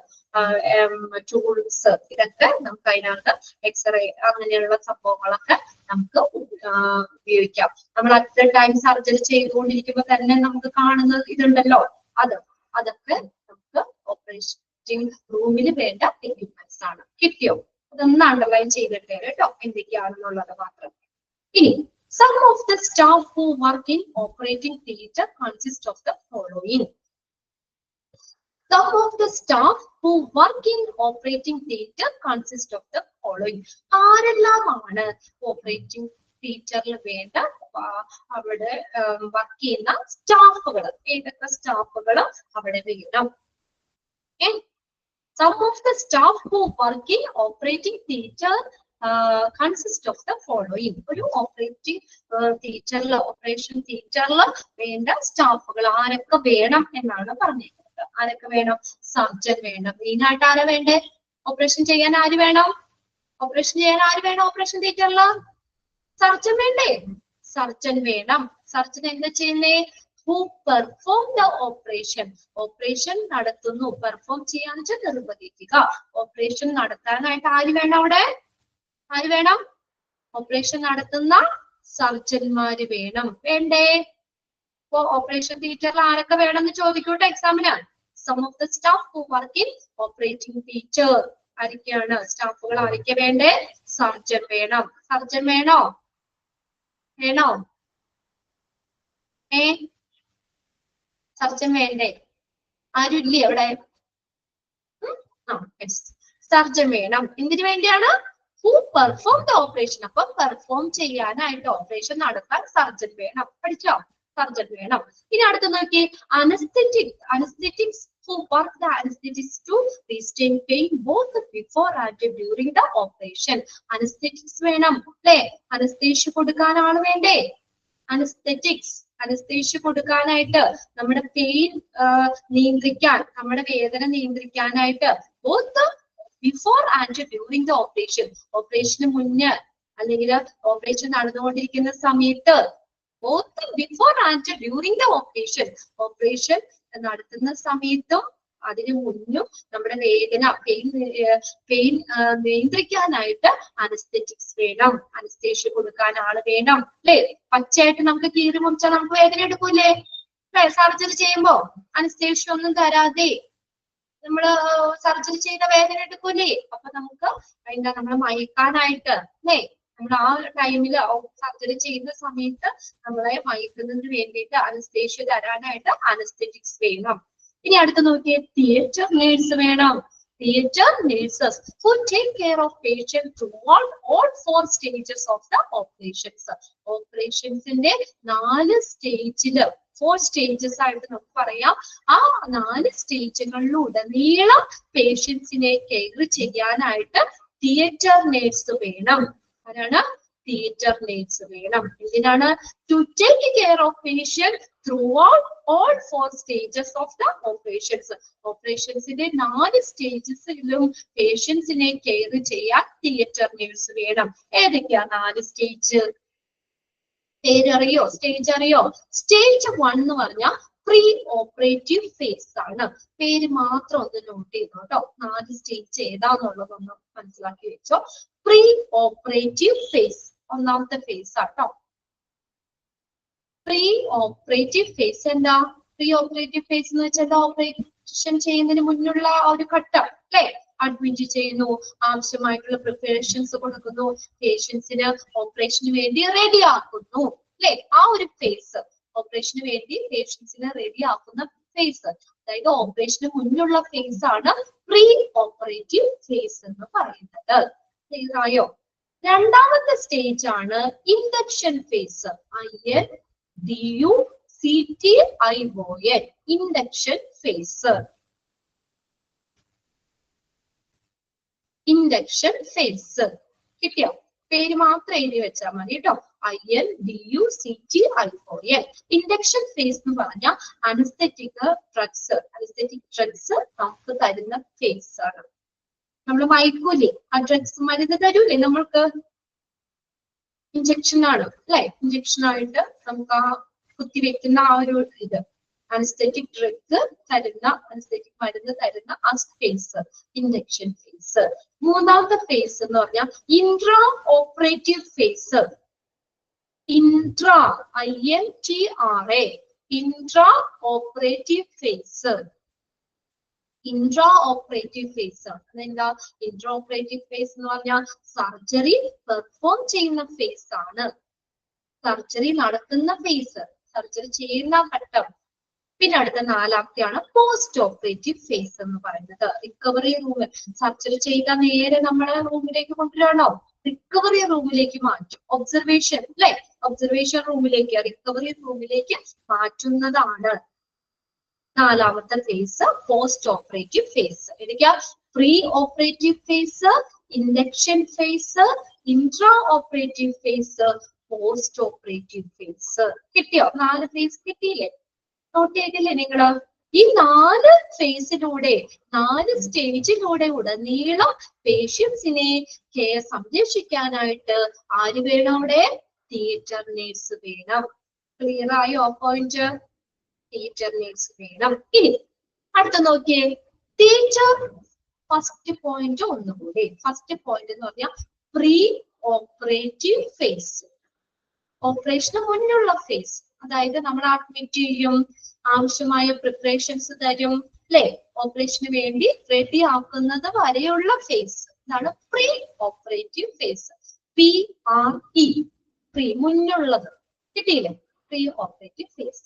ടൂൾസ്, ഇതൊക്കെ നമുക്ക് അതിനകത്ത് എക്സ്റേ അങ്ങനെയുള്ള സംഭവങ്ങളൊക്കെ നമുക്ക് ഉപയോഗിക്കാം. നമ്മൾ അറ്റ് ടൈം സർജറി ചെയ്തുകൊണ്ടിരിക്കുമ്പോൾ തന്നെ നമുക്ക് കാണുന്ന ഇതുണ്ടല്ലോ, അതൊക്കെ നമുക്ക് ഓപ്പറേറ്റിംഗ് റൂമിൽ വേണ്ട എക്യുപ്മെന്റ്സ് ആണ്. കിട്ടിയോ? അതൊന്ന് അണ്ടർലൈൻ ചെയ്തിട്ട് കേട്ടോ, എന്തൊക്കെയാണെന്നുള്ളത് മാത്രം. ഇനി some of the staff who work in operating theatre consist of the following. Some of the staff who work in operating theatre consist of the following. ആരെല്ലാമാണ് ഓപ്പറേറ്റിംഗ് തിയേറ്ററിൽ വേണ്ട അവിടെ വർക്ക് ചെയ്യുന്ന സ്റ്റാഫുകൾ? ഏതൊക്കെ സ്റ്റാഫുകൾ അവിടെ വേണം? Some of the staff who work in operating theatre consist of the following. ഒരു ഓപ്പറേറ്റിംഗ് തിയേറ്ററിൽ, ഓപ്പറേഷൻ തിയേറ്ററിൽ വേണ്ട സ്റ്റാഫുകൾ ആരൊക്കെ വേണം എന്നാണ് പറഞ്ഞിരിക്കുന്നത്. ആരൊക്കെ വേണം? സർജൻ വേണം. മെയിനായിട്ട് ആരാ വേണ്ടേ? ഓപ്പറേഷൻ ചെയ്യാൻ ആര് വേണം? ഓപ്പറേഷൻ തിയേറ്ററിൽ സർജൻ വേണ്ടേ? സർജൻ വേണം. സർജൻ എന്താ ചെയ്യുന്നേ? who perform the operation. Operation നടത്തുന്നു. പെർഫോം ചെയ്യാന്ന് വെച്ചാൽ നിർവഹിക്കുക. ഓപ്പറേഷൻ നടത്താനായിട്ട് ആര് വേണം അവിടെ? ആര് വേണം? ഓപ്പറേഷൻ നടത്തുന്ന സർജന്മാര് വേണം. വേണ്ടേ? ഇപ്പൊ ഓപ്പറേഷൻ തിയേറ്ററിൽ ആരൊക്കെ വേണം എന്ന് ചോദിക്കൂട്ടെ എക്സാമിന്. Some of the staff who work in operating theatre. ആരൊക്കെയാണ് സ്റ്റാഫുകൾ? ആരൊക്കെ വേണ്ടേ? സർജൻ വേണം. സർജൻ വേണോ? വേണോ? സർജൻ വേണ്ടേ? ആരും ഇല്ലേ അവിടെ? സർജൻ വേണം. എന്തിനു വേണ്ടിയാണ്? Who perform the operation. അപ്പൊ പെർഫോം ചെയ്യാനായിട്ട്, ഓപ്പറേഷൻ നടത്താൻ സർജൻ വേണം. പഠിച്ചോ? സർജൻ വേണം. ഇനി അടുത്ത് നോക്കി anaesthetics who work the anesthetics to restrain pain both before and during the operation. Anesthetics വേണം അല്ലേ? അനസ്തേഷ്യ കൊടുക്കാൻ ആള് വേണ്ടേ? അനസ്തേഷ്യ കൊടുക്കാനായിട്ട് നമ്മുടെ പെയിൻ നിയന്ത്രിക്കാൻ, നമ്മുടെ വേദന നിയന്ത്രിക്കാനായിട്ട് both before and during the operation, ഓപ്പറേഷന് മുന്നേ അല്ലെങ്കിൽ ഓപ്പറേഷൻ നടന്നുകൊണ്ടിരിക്കുന്ന സമയത്ത്, both before and during the operation, operation നടത്തുന്ന സമയത്തും അതിനു മുന്നും നമ്മുടെ വേദന പെയിൻ നിയന്ത്രിക്കാനായിട്ട് അനസ്തെറ്റിക്സ് വേണം, അനസ്തേഷ്യ കൊടുക്കാൻ ആള് വേണം അല്ലെ? പച്ചയായിട്ട് നമുക്ക് കീറി മുറിച്ചാൽ നമുക്ക് വേദന എടുക്കൂലേ അല്ലെ? സർജറി ചെയ്യുമ്പോ അനസ്തേഷ്യ ഒന്നും തരാതെ നമ്മള് സർജറി ചെയ്ത വേദന എടുക്കൂലേ? അപ്പൊ നമുക്ക് എന്താ, നമ്മളെ മയക്കാനായിട്ട് അല്ലെ, നമ്മൾ ആ ടൈമില് സർജറി ചെയ്യുന്ന സമയത്ത് നമ്മളെ മയക്കുന്നതിന് വേണ്ടിയിട്ട് അനസ്തേഷ്യ തരാനായിട്ട് അനസ്തെറ്റിക്സ് വേണം. ഇനി അടുത്ത് നോക്കിയേ, തിയേറ്റർ നേഴ്സ് വേണം. Theatre nurses who take care of patients throughout all 4 stages of the operations. Operationsന്റെ 4 സ്റ്റേജില്, 4 സ്റ്റേജസ് ആയിട്ട് നമുക്ക് പറയാം. ആ 4 സ്റ്റേജുകളിലുടനീളം പേഷ്യൻസിനെ കെയർ ചെയ്യാനായിട്ട് തിയേറ്റർ നേഴ്സ് വേണം. ആരാണ്? തിയേറ്റർ നേഴ്സ് വേണം. എന്തിനാണ്? To take care of patient throughout all 4 stages of the operations. ഓപ്പറേഷൻസിന്റെ 4 സ്റ്റേജസിലും പേഷ്യൻസിനെ കെയർ ചെയ്യാൻ തിയേറ്റർ നേഴ്സ് വേണം. ഏതൊക്കെയാ 4 സ്റ്റേജ്? പേരറിയോ? സ്റ്റേജ് അറിയോ? സ്റ്റേജ് 1 എന്ന് പറഞ്ഞാൽ പ്രീ ഓപ്പറേറ്റീവ് ഫേസ് ആണ്. പേര് മാത്രം ഒന്ന് നോട്ട് ചെയ്തോ കേട്ടോ. 4 സ്റ്റേജ് ഏതാന്നുള്ളതൊന്ന് മനസ്സിലാക്കി വെച്ചോ. പ്രീ ഓപ്പറേറ്റീവ് ഫേസ് ഒന്നാമത്തെ ഫേസ് ആട്ടോ. പ്രീ ഓപ്പറേറ്റീവ് ഫേസ് എന്താ? പ്രീ ഓപ്പറേറ്റീവ് ഫേസ് എന്ന് വെച്ചാൽ ഓപ്പറേഷൻ ചെയ്യുന്നതിന് മുന്നുള്ള ഒരു ഘട്ടം അല്ലെ? അഡ്മിറ്റ് ചെയ്യുന്നു, ആവശ്യമായിട്ടുള്ള പ്രിപ്പറേഷൻസ് കൊടുക്കുന്നു, പേഷ്യൻസിന് ഓപ്പറേഷന് വേണ്ടി റെഡി ആക്കുന്നു അല്ലെ? ആ ഒരു ഫേസ്, ഓപ്പറേഷന് വേണ്ടി പേഷ്യൻസിനെ റെഡി ആക്കുന്ന ഫേസ്, അതായത് ഓപ്പറേഷന് മുന്നുള്ള ഫേസ് ആണ് പ്രീ ഓപ്പറേറ്റീവ് ഫേസ് എന്ന് പറയുന്നത്. ക്ലിയർ ആയോ? രണ്ടാമത്തെ സ്റ്റേജ് ആണ് induction phase. INDUCTION, induction phase. Induction phase കിട്ടിയോ? പേര് മാത്രം എഴുതി വെച്ചാൽ മതി കേട്ടോ. INDUCTION. ഇൻഡക്ഷൻ ഫേസ് എന്ന് പറഞ്ഞാൽ അനസ്തെറ്റിക് ഡ്രഗ്സ് നമുക്ക് തരുന്ന ഫേസ് ആണ്. നമ്മൾ മയക്കൂലേ, ആ ഡ്രഗ്സ് മരുന്ന് തരൂലേ നമ്മൾക്ക്? ഇഞ്ചക്ഷൻ ആണ് അല്ലെ? ഇഞ്ചക്ഷൻ ആയിട്ട് നമുക്ക് ആ കുത്തിവെക്കുന്ന ആ ഒരു ഇത്, അനസ്തെറ്റിക് ഡ്രഗ് തരുന്ന, അനസ്തെറ്റിക് മരുന്ന് തരുന്ന ആ ഫേസ് ഇൻഡക്ഷൻ ഫേസ്. മൂന്നാമത്തെ ഫേസ് എന്ന് പറഞ്ഞാൽ intra operative phase. Intra, INTRA, intra operative phase. Intra operative phase അതെന്താ? ഇൻട്രാ ഓപ്പറേറ്റീവ് ഫേസ് എന്ന് പറഞ്ഞാൽ സർജറി പെർഫോം ചെയ്യുന്ന ഫേസ് ആണ്. സർജറി നടത്തുന്ന ഫേസ്, സർജറി ചെയ്യുന്ന ഘട്ടം. പിന്നെ അടുത്ത 4ാമത്തെയാണ് പോസ്റ്റ് ഓപ്പറേറ്റീവ് ഫേസ് എന്ന് പറയുന്നത്. റിക്കവറി റൂം, സർജറി ചെയ്ത നേരെ നമ്മളെ റൂമിലേക്ക് കൊണ്ടുവരണോ? റിക്കവറി റൂമിലേക്ക് മാറ്റും. ഒബ്സർവേഷൻ അല്ലെ? ഒബ്സർവേഷൻ റൂമിലേക്ക്, റിക്കവറി റൂമിലേക്ക് മാറ്റുന്നതാണ് 4ാമത്തെ ഫേസ്, പോസ്റ്റ് ഓപ്പറേറ്റീവ് ഫേസ്. ഏതൊക്കെയാ? Pre operative phase, induction phase, intra operative phase, post operative phase. കിട്ടിയോ? 4 ഫേസ് കിട്ടിയില്ലേ? നോട്ട് ചെയ്തില്ലേ നിങ്ങള്? ഈ 4 ഫേസിലൂടെ, 4 സ്റ്റേജിലൂടെ ഉടനീളം പേഷ്യൻസിനെ സംരക്ഷിക്കാനായിട്ട് ആര് വേണം അവിടെ? തിയേറ്റർ നേഴ്സ് വേണം. ക്ലിയർ ആയോ പോയിന്റ്? തിയേറ്റർ നേഴ്സ് വേണം. ഇനി അടുത്ത നോക്കിയേ, തിയേറ്റർ ഫസ്റ്റ് പോയിന്റ് ഒന്നുകൂടി. ഫസ്റ്റ് പോയിന്റ് എന്ന് പറഞ്ഞാൽ പ്രീ ഓപ്പറേറ്റീവ് ഫേസ്, ഓപ്പറേഷന് മുന്നുള്ള ഫേസ്. അതായത് നമ്മൾ അഡ്മിറ്റ് ചെയ്യും, ആവശ്യമായ പ്രിപ്പറേഷൻസ് തരും അല്ലെ? ഓപ്പറേഷന് വേണ്ടി റെഡി ആക്കുന്നത് വരെയുള്ള ഫേസ്, ഇതാണ് pre operative phase. PRE, pre, മുന്നുള്ളത്. കിട്ടിയില്ലേ? Pre operative phase.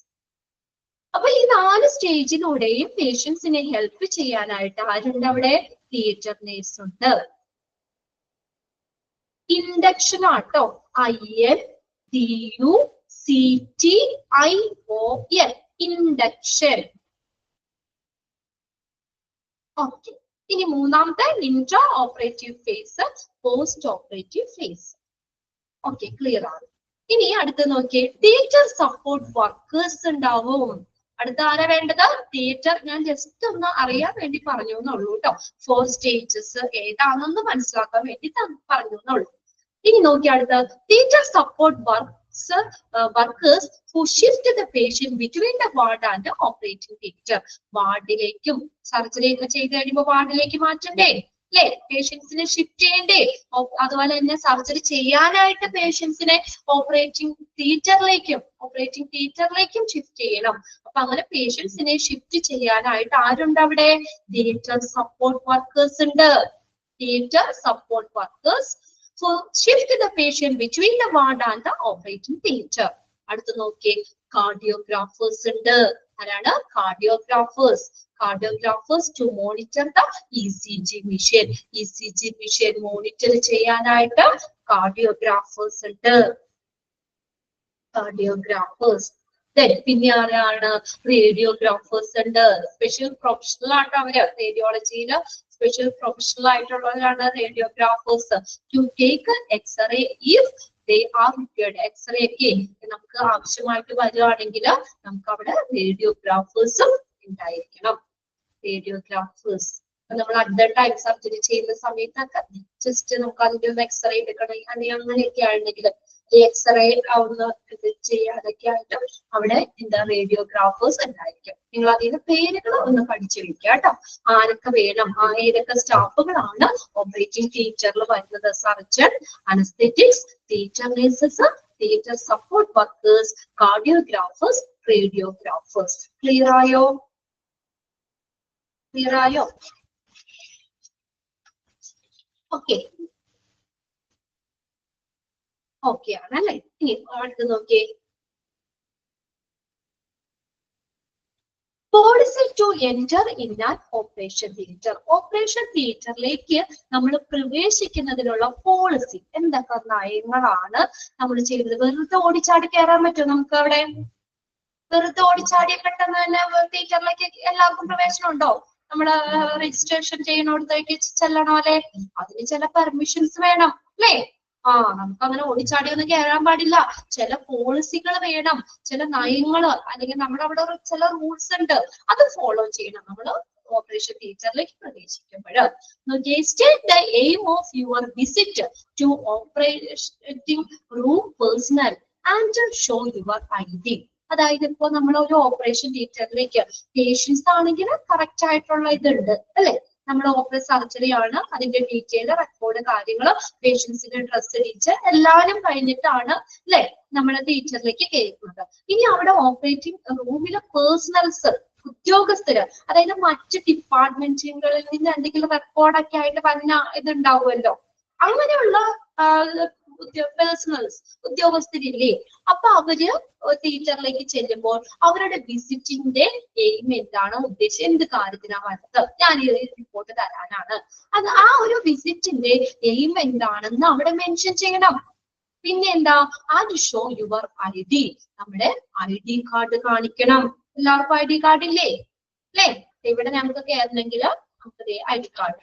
അപ്പൊ ഈ 4 സ്റ്റേജിലൂടെയും പേഷ്യൻസിനെ ഹെൽപ്പ് ചെയ്യാനായിട്ട് ആരുണ്ട് അവിടെ? തിയേറ്റർ നേഴ്സ് ഉണ്ട്. ഇൻഡക്ഷൻ ആട്ടോ. INDUCTION, CTION, induction. Okay. ഇനി മൂന്നാമത്തെ intra operative phase, post operative phase. Okay, clear ആണ്. ഇനി അടുത്ത് നോക്കിയേ, തിയേറ്റർ സപ്പോർട്ട് വർക്കേഴ്സ് ഉണ്ടാവും. അടുത്ത ആരാ വേണ്ടത്? തിയേറ്റർ. ഞാൻ ജസ്റ്റ് ഒന്ന് അറിയാൻ വേണ്ടി പറഞ്ഞു എന്നുള്ളൂ കേട്ടോ. 4 സ്റ്റേജസ് ഏതാണെന്ന് മനസ്സിലാക്കാൻ വേണ്ടി പറഞ്ഞു എന്നുള്ളൂ. ഇനി നോക്കി അടുത്ത, theatre support workers who shift the patient between the ward and the operating theatre. വാർഡിലേക്കും സർജറി ഒക്കെ ചെയ്ത് കഴിയുമ്പോൾ വാർഡിലേക്ക് മാറ്റണ്ടേ അല്ലെ? പേഷ്യൻസിനെ ഷിഫ്റ്റ് ചെയ്യണ്ടേ? അതുപോലെ തന്നെ സർജറി ചെയ്യാനായിട്ട് പേഷ്യൻസിനെ ഓപ്പറേറ്റിംഗ് തിയേറ്ററിലേക്കും ഷിഫ്റ്റ് ചെയ്യണം. അപ്പൊ അങ്ങനെ പേഷ്യൻസിനെ ഷിഫ്റ്റ് ചെയ്യാനായിട്ട് ആരുണ്ട് അവിടെ? തിയേറ്റർ സപ്പോർട്ട് വർക്കേഴ്സ് ഉണ്ട്. Theatre support workers who shift the patient between the ward and the operating theatre. അടുത്ത് നോക്കിയേ, കാർഡിയോഗ്രാഫേഴ്സ് ഉണ്ട്. ആരാണ്? കാർഡിയോഗ്രാഫേഴ്സ്. Cardiograpers to monitor the ECG machine. ECG machine monitor ചെയ്യാനായിട്ട് cardiograpers ഉണ്ട്. Cardiograpers. Then പിന്നെ ആരാണ്? റേഡിയോഗ്രാഫേഴ്സ് ഉണ്ട്. സ്പെഷ്യൽ പ്രൊഫഷണൽ ആയിട്ട് അവര് റേഡിയോളജിയില് സ്പെഷ്യൽ പ്രൊഫഷണൽ ആയിട്ടുള്ളവരാണ് radiographers. To take x-ray if they are required. X-ray ഒക്കെ നമുക്ക് ആവശ്യമായിട്ട് വരികയാണെങ്കിൽ നമുക്ക് അവിടെ റേഡിയോഗ്രാഫേഴ്സും ഉണ്ടായിരിക്കണം. റേഡിയോഗ്രാഫേഴ്സ് നമ്മൾ അറ്റ് ടൈം സർജറി ചെയ്യുന്ന സമയത്തൊക്കെ ജസ്റ്റ് നമുക്ക് അതിന്റെ ഒന്ന് എക്സ്റേ എടുക്കണം അല്ലെങ്കിൽ അങ്ങനെയൊക്കെ ആണെങ്കിൽ എക്സ്റേ ഒന്ന് ചെയ്യാനൊക്കെ ആയിട്ട് അവിടെ എന്താ റേഡിയോഗ്രാഫേഴ്സ് ഉണ്ടായിരിക്കും. നിങ്ങൾ അതിന്റെ പേരുകൾ ഒന്ന് പഠിച്ചു വെക്കുക കേട്ടോ. ആരൊക്കെ വേണം, ഏതൊക്കെ സ്റ്റാഫുകളാണ് ഓപ്പറേറ്റിംഗ് തിയേറ്ററിൽ വരുന്നത്? Surgeon, anaesthetics, theatre nurses, theatre support workers, cardiographers, radiographers. Clear ആയോ? ക്ലിയർ ആയോ? ഓക്കെ, ഓക്കെ ആണല്ലേ. ഇനി അടുത്ത് നോക്കിയേ, policy to enter in an operation theatre. ഓപ്പറേഷൻ തിയേറ്ററിലേക്ക് നമ്മൾ പ്രവേശിക്കുന്നതിനുള്ള പോളിസി, എന്തൊക്കെ നയങ്ങളാണ് നമ്മൾ ചെയ്യുന്നത്? വെറുതെ ഓടിച്ചാടി കയറാൻ പറ്റുമോ നമുക്ക് അവിടെ? വെറുതെ ഓടിച്ചാടി പെട്ടെന്ന് തന്നെ തിയേറ്ററിലേക്ക് എല്ലാവർക്കും പ്രവേശനം ഉണ്ടോ? നമ്മള് രജിസ്ട്രേഷൻ ചെയ്യുന്നിടത്തേക്ക് ചെല്ലണോ അല്ലെ? അതിന് ചില പെർമിഷൻസ് വേണം അല്ലേ? നമുക്ക് അങ്ങനെ ഓടിച്ചാടി ഒന്നും കയറാൻ പാടില്ല. ചില പോളിസികൾ വേണം, ചില നയങ്ങള് അല്ലെങ്കിൽ നമ്മുടെ അവിടെ ചില റൂൾസ് ഉണ്ട്, അത് ഫോളോ ചെയ്യണം നമ്മൾ ഓപ്പറേഷൻ തിയേറ്ററിലേക്ക് പ്രവേശിക്കുമ്പോൾ. State the aim of your visit to operating room personnel and show your ID. അതായത് ഇപ്പൊ നമ്മൾ ഒരു ഓപ്പറേഷൻ തിയേറ്ററിലേക്ക് പേഷ്യൻസ് ആണെങ്കിൽ കറക്റ്റ് ആയിട്ടുള്ള ഇതുണ്ട് അല്ലെ? നമ്മൾ ഓപ്പറേഷൻ സർജറി ആണ്, അതിന്റെ ഡീറ്റെയിൽ റെക്കോർഡ് കാര്യങ്ങള് പേഷ്യൻസിന്റെ ഡ്രസ് അടിച്ച് എല്ലാവരും കഴിഞ്ഞിട്ടാണ് അല്ലെ നമ്മൾ തിയേറ്ററിലേക്ക് കയറുന്നത്. ഇനി അവിടെ ഓപ്പറേറ്റിംഗ് റൂമിലെ പേഴ്സണൽസ്, ഉദ്യോഗസ്ഥര്, അതായത് മറ്റ് ഡിപ്പാർട്ട്മെന്റുകളിൽ നിന്ന് എന്തെങ്കിലും റെക്കോർഡൊക്കെ ആയിട്ട് വന്ന ഇതുണ്ടാവുമല്ലോ, അങ്ങനെയുള്ള പേഴ്സണൽസ്, ഉദ്യോഗസ്ഥരില്ലേ? അപ്പൊ അവര് തിയേറ്ററിലേക്ക് ചെല്ലുമ്പോൾ അവരുടെ വിസിറ്റിന്റെ എയിം എന്താണ്, ഉദ്ദേശം എന്ത് കാര്യത്തിനാണ് വരുന്നത്, ഞാൻ ഈ റിപ്പോർട്ട് തരാനാണ്, അത് ആ ഒരു വിസിറ്റിന്റെ എയിം എന്താണെന്ന് അവിടെ മെൻഷൻ ചെയ്യണം. പിന്നെ എന്താ? And show your ID. നമ്മുടെ ID കാർഡ് കാണിക്കണം. എല്ലാവർക്കും ID കാർഡ് ഇല്ലേ? അല്ലേ? ഇവിടെ ഞങ്ങൾക്ക് കയറണമെങ്കിൽ നമുക്ക് ID കാർഡ്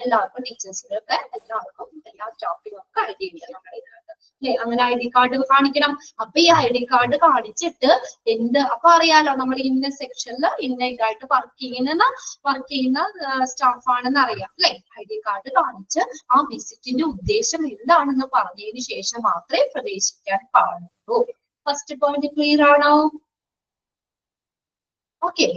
എല്ലാവർക്കും, ടീച്ചേഴ്സിനൊക്കെ എല്ലാവർക്കും, എല്ലാ സ്റ്റാഫിനും ഒക്കെ ID ഉണ്ട് നമ്മുടെ ഇതിനകത്ത് അല്ലെ? അങ്ങനെ ID കാർഡ് കാണിക്കണം. അപ്പൊ ഈ ID കാർഡ് കാണിച്ചിട്ട് അപ്പൊ അറിയാലോ നമ്മൾ ഇന്ന സെക്ഷനിൽ ഇന്ന ഇതായിട്ട് വർക്ക് ചെയ്യുന്ന സ്റ്റാഫാണെന്ന് അറിയാം അല്ലെ? ID കാർഡ് കാണിച്ച് ആ വിസിറ്റിന്റെ ഉദ്ദേശം എന്താണെന്ന് പറഞ്ഞതിന് ശേഷം മാത്രമേ പ്രവേശിക്കാൻ പാടുള്ളൂ. ഫസ്റ്റ് പോയിന്റ് ക്ലിയർ ആണോ? ഓക്കെ,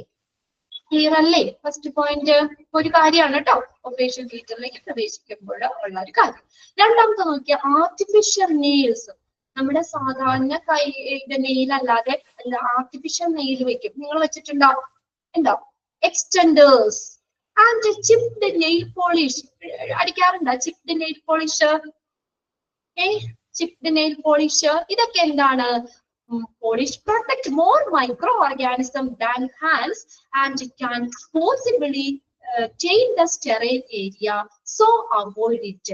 ക്ലിയർ അല്ലേ? ഫസ്റ്റ് പോയിന്റ് ഒരു കാര്യമാണ് കേട്ടോ, ഓപ്പറേഷൻ തിയേറ്ററിലേക്ക് പ്രവേശിക്കുമ്പോൾ ഉള്ള ഒരു കാര്യം. രണ്ടാമത്തെ നോക്കിയ ആർട്ടിഫിഷ്യൽ നെയിൽസ്. നമ്മുടെ സാധാരണ കൈയുടെ നെയിൽ അല്ലാതെ ആർട്ടിഫിഷ്യൽ നെയിൽ വെക്കും. നിങ്ങൾ വെച്ചിട്ടുണ്ടോ? ഉണ്ടോ? Extenders and chipped nail polish അടിക്കാറുണ്ടോ? Chipped nail polish, chipped nail polish ഇതൊക്കെ എന്താണ്? Polish protect more microorganisms than hands and can possibly taint the sterile area, so avoid it.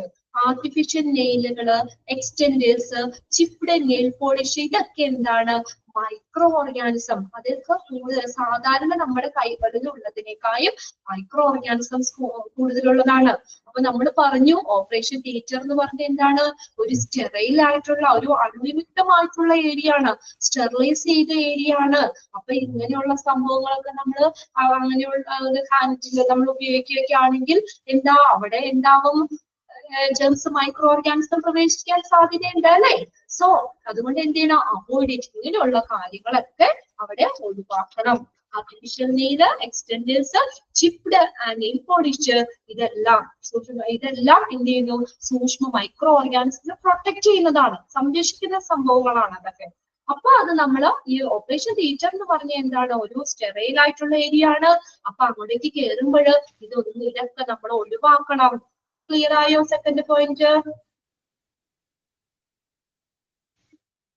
Artificial നെയിലുകള്, extenders, chipped nail polish, ഇതൊക്കെ എന്താണ്? Micro organism. അതൊക്കെ കൂടുതൽ സാധാരണ നമ്മുടെ കൈകളിലുള്ളതിനേക്കാളും മൈക്രോ ഓർഗാനിസംസ് കൂടുതലുള്ളതാണ്. അപ്പൊ നമ്മൾ പറഞ്ഞു ഓപ്പറേഷൻ തിയേറ്റർ എന്ന് പറഞ്ഞത് എന്താണ്? ഒരു സ്റ്റെറൈൽ ആയിട്ടുള്ള, ഒരു അണുവിമുക്തമായിട്ടുള്ള ഏരിയ ആണ്, സ്റ്റെറിലൈസ് ചെയ്ത ഏരിയ ആണ്. അപ്പൊ ഇങ്ങനെയുള്ള സംഭവങ്ങളൊക്കെ നമ്മൾ അങ്ങനെയുള്ള ഹാൻഡിൽ നമ്മൾ ഉപയോഗിക്കുകയൊക്കെ ആണെങ്കിൽ എന്താ അവിടെ എന്താവും? ജെംസ്, മൈക്രോ ഓർഗാനിസം പ്രവേശിക്കാൻ സാധ്യതയുണ്ട് അല്ലേ? സോ അതുകൊണ്ട് എന്ത് ചെയ്യണം? Avoid it. ഇങ്ങനെയുള്ള കാര്യങ്ങളൊക്കെ അവിടെ ഒഴിവാക്കണം. Artificial nail, എക്സ്റ്റെൻഡേഴ്സ്, chipped nail polish, ഇതെല്ലാം എന്ത് ചെയ്യുന്നു? സൂക്ഷ്മ മൈക്രോ ഓർഗാനിസത്തിനെ പ്രൊട്ടക്ട് ചെയ്യുന്നതാണ്, സംരക്ഷിക്കുന്ന സംഭവങ്ങളാണ് അതൊക്കെ. അപ്പൊ അത് നമ്മൾ ഈ ഓപ്പറേഷൻ തിയേറ്റർ എന്ന് പറഞ്ഞ എന്താണ്? ഒരു സ്റ്റെറൈൽ ആയിട്ടുള്ള ഏരിയ ആണ്. അപ്പൊ അങ്ങോട്ടേക്ക് കയറുമ്പോൾ ഇതൊക്കെ നമ്മൾ ഒഴിവാക്കണം. ക്ലിയർ ആയോ സെക്കൻഡ് പോയിന്റ്?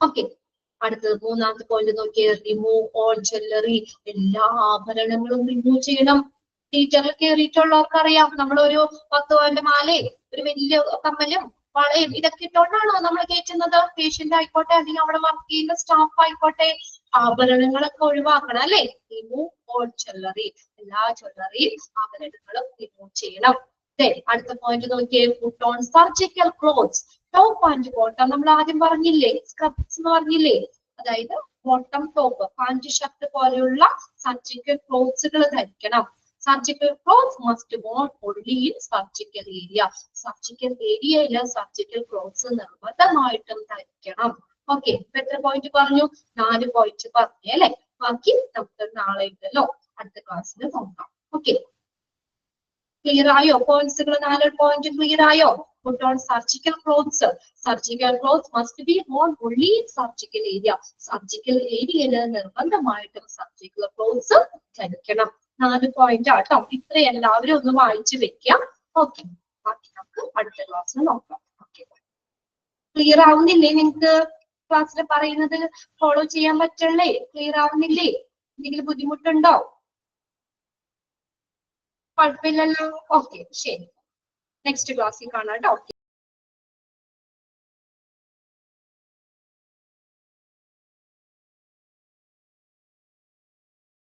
ഓക്കെ, അടുത്തത് മൂന്നാമത്തെ പോയിന്റ് നോക്കിയേ. Remove all jewellery. എല്ലാ ആഭരണങ്ങളും റിമൂവ് ചെയ്യണം. തിയേറ്ററിൽ കയറിയിട്ടുള്ളവർക്ക് അറിയാം, നമ്മളൊരു 10 പവന്റെ മാലയും ഒരു വലിയ കമ്മലും വളയും ഇതൊക്കെ ഇട്ടോണ്ടാണോ നമ്മൾ കയറ്റുന്നത്? പേഷ്യന്റ് ആയിക്കോട്ടെ, അല്ലെങ്കിൽ അവിടെ വർക്ക് ചെയ്യുന്ന സ്റ്റാഫ് ആയിക്കോട്ടെ, ആഭരണങ്ങളൊക്കെ ഒഴിവാക്കണം അല്ലെ? Remove all jewellery. എല്ലാ ജ്വല്ലറിയും ആഭരണങ്ങളും റിമൂവ് ചെയ്യണം. അടുത്ത പോയിന്റ് നോക്കിയേ. Put on surgical clothes, top and bottom. നമ്മൾ ആദ്യം പറഞ്ഞില്ലേ, സ്കർട്ട്സ് എന്ന് പറഞ്ഞില്ലേ? അതായത് ബോട്ടം, ടോപ്പ്, പാന്റ്, ഷർട്ട് പോലെയുള്ള സർജിക്കൽ ക്ലോത്ത്സുകൾ ധരിക്കണം. Surgical clothes must worn only in surgical area. സർജിക്കൽ ഏരിയയിൽ സർജിക്കൽ ക്ലോത്ത്സ് നിർബന്ധമായിട്ടും ധരിക്കണം. ഓക്കെ, ഇപ്പൊ എത്ര പോയിന്റ് പറഞ്ഞു? 4 പോയിന്റ് പറഞ്ഞു അല്ലെ? ബാക്കി നമുക്ക് നാളെ ഉണ്ടല്ലോ, അടുത്ത ക്ലാസ്സിൽ നോക്കാം. ഓക്കെ, ക്ലിയർ ആയോ? പോയിന്റ്സുകൾ 4 പോയിന്റ് ക്ലിയർ ആയോ? Put on surgical clothes. Surgical clothes must be worn only in surgical area. Surgical area നിർബന്ധമായിട്ടും സർജിക്കൽ ക്ലോത്ത്സ് ധരിക്കണം. 4 പോയിന്റ് ആട്ടോ. ഇത്ര എല്ലാവരും ഒന്ന് വായിച്ചു വെക്കാം. ഓക്കെ, ബാക്കി നമുക്ക് അടുത്ത ക്ലാസ്സിൽ നോക്കാം. ഓക്കെ, ക്ലിയർ ആവുന്നില്ലേ? നിങ്ങൾക്ക് ക്ലാസ്സിൽ പറയുന്നത് ഫോളോ ചെയ്യാൻ പറ്റല്ലേ? ക്ലിയർ ആവുന്നില്ലേ? എന്തെങ്കിലും ബുദ്ധിമുട്ടുണ്ടോ? കുഴപ്പമില്ലല്ലോ. ഓക്കെ, ശരി, നെക്സ്റ്റ് ക്ലാസ്സിൽ കാണാം കേട്ടോ.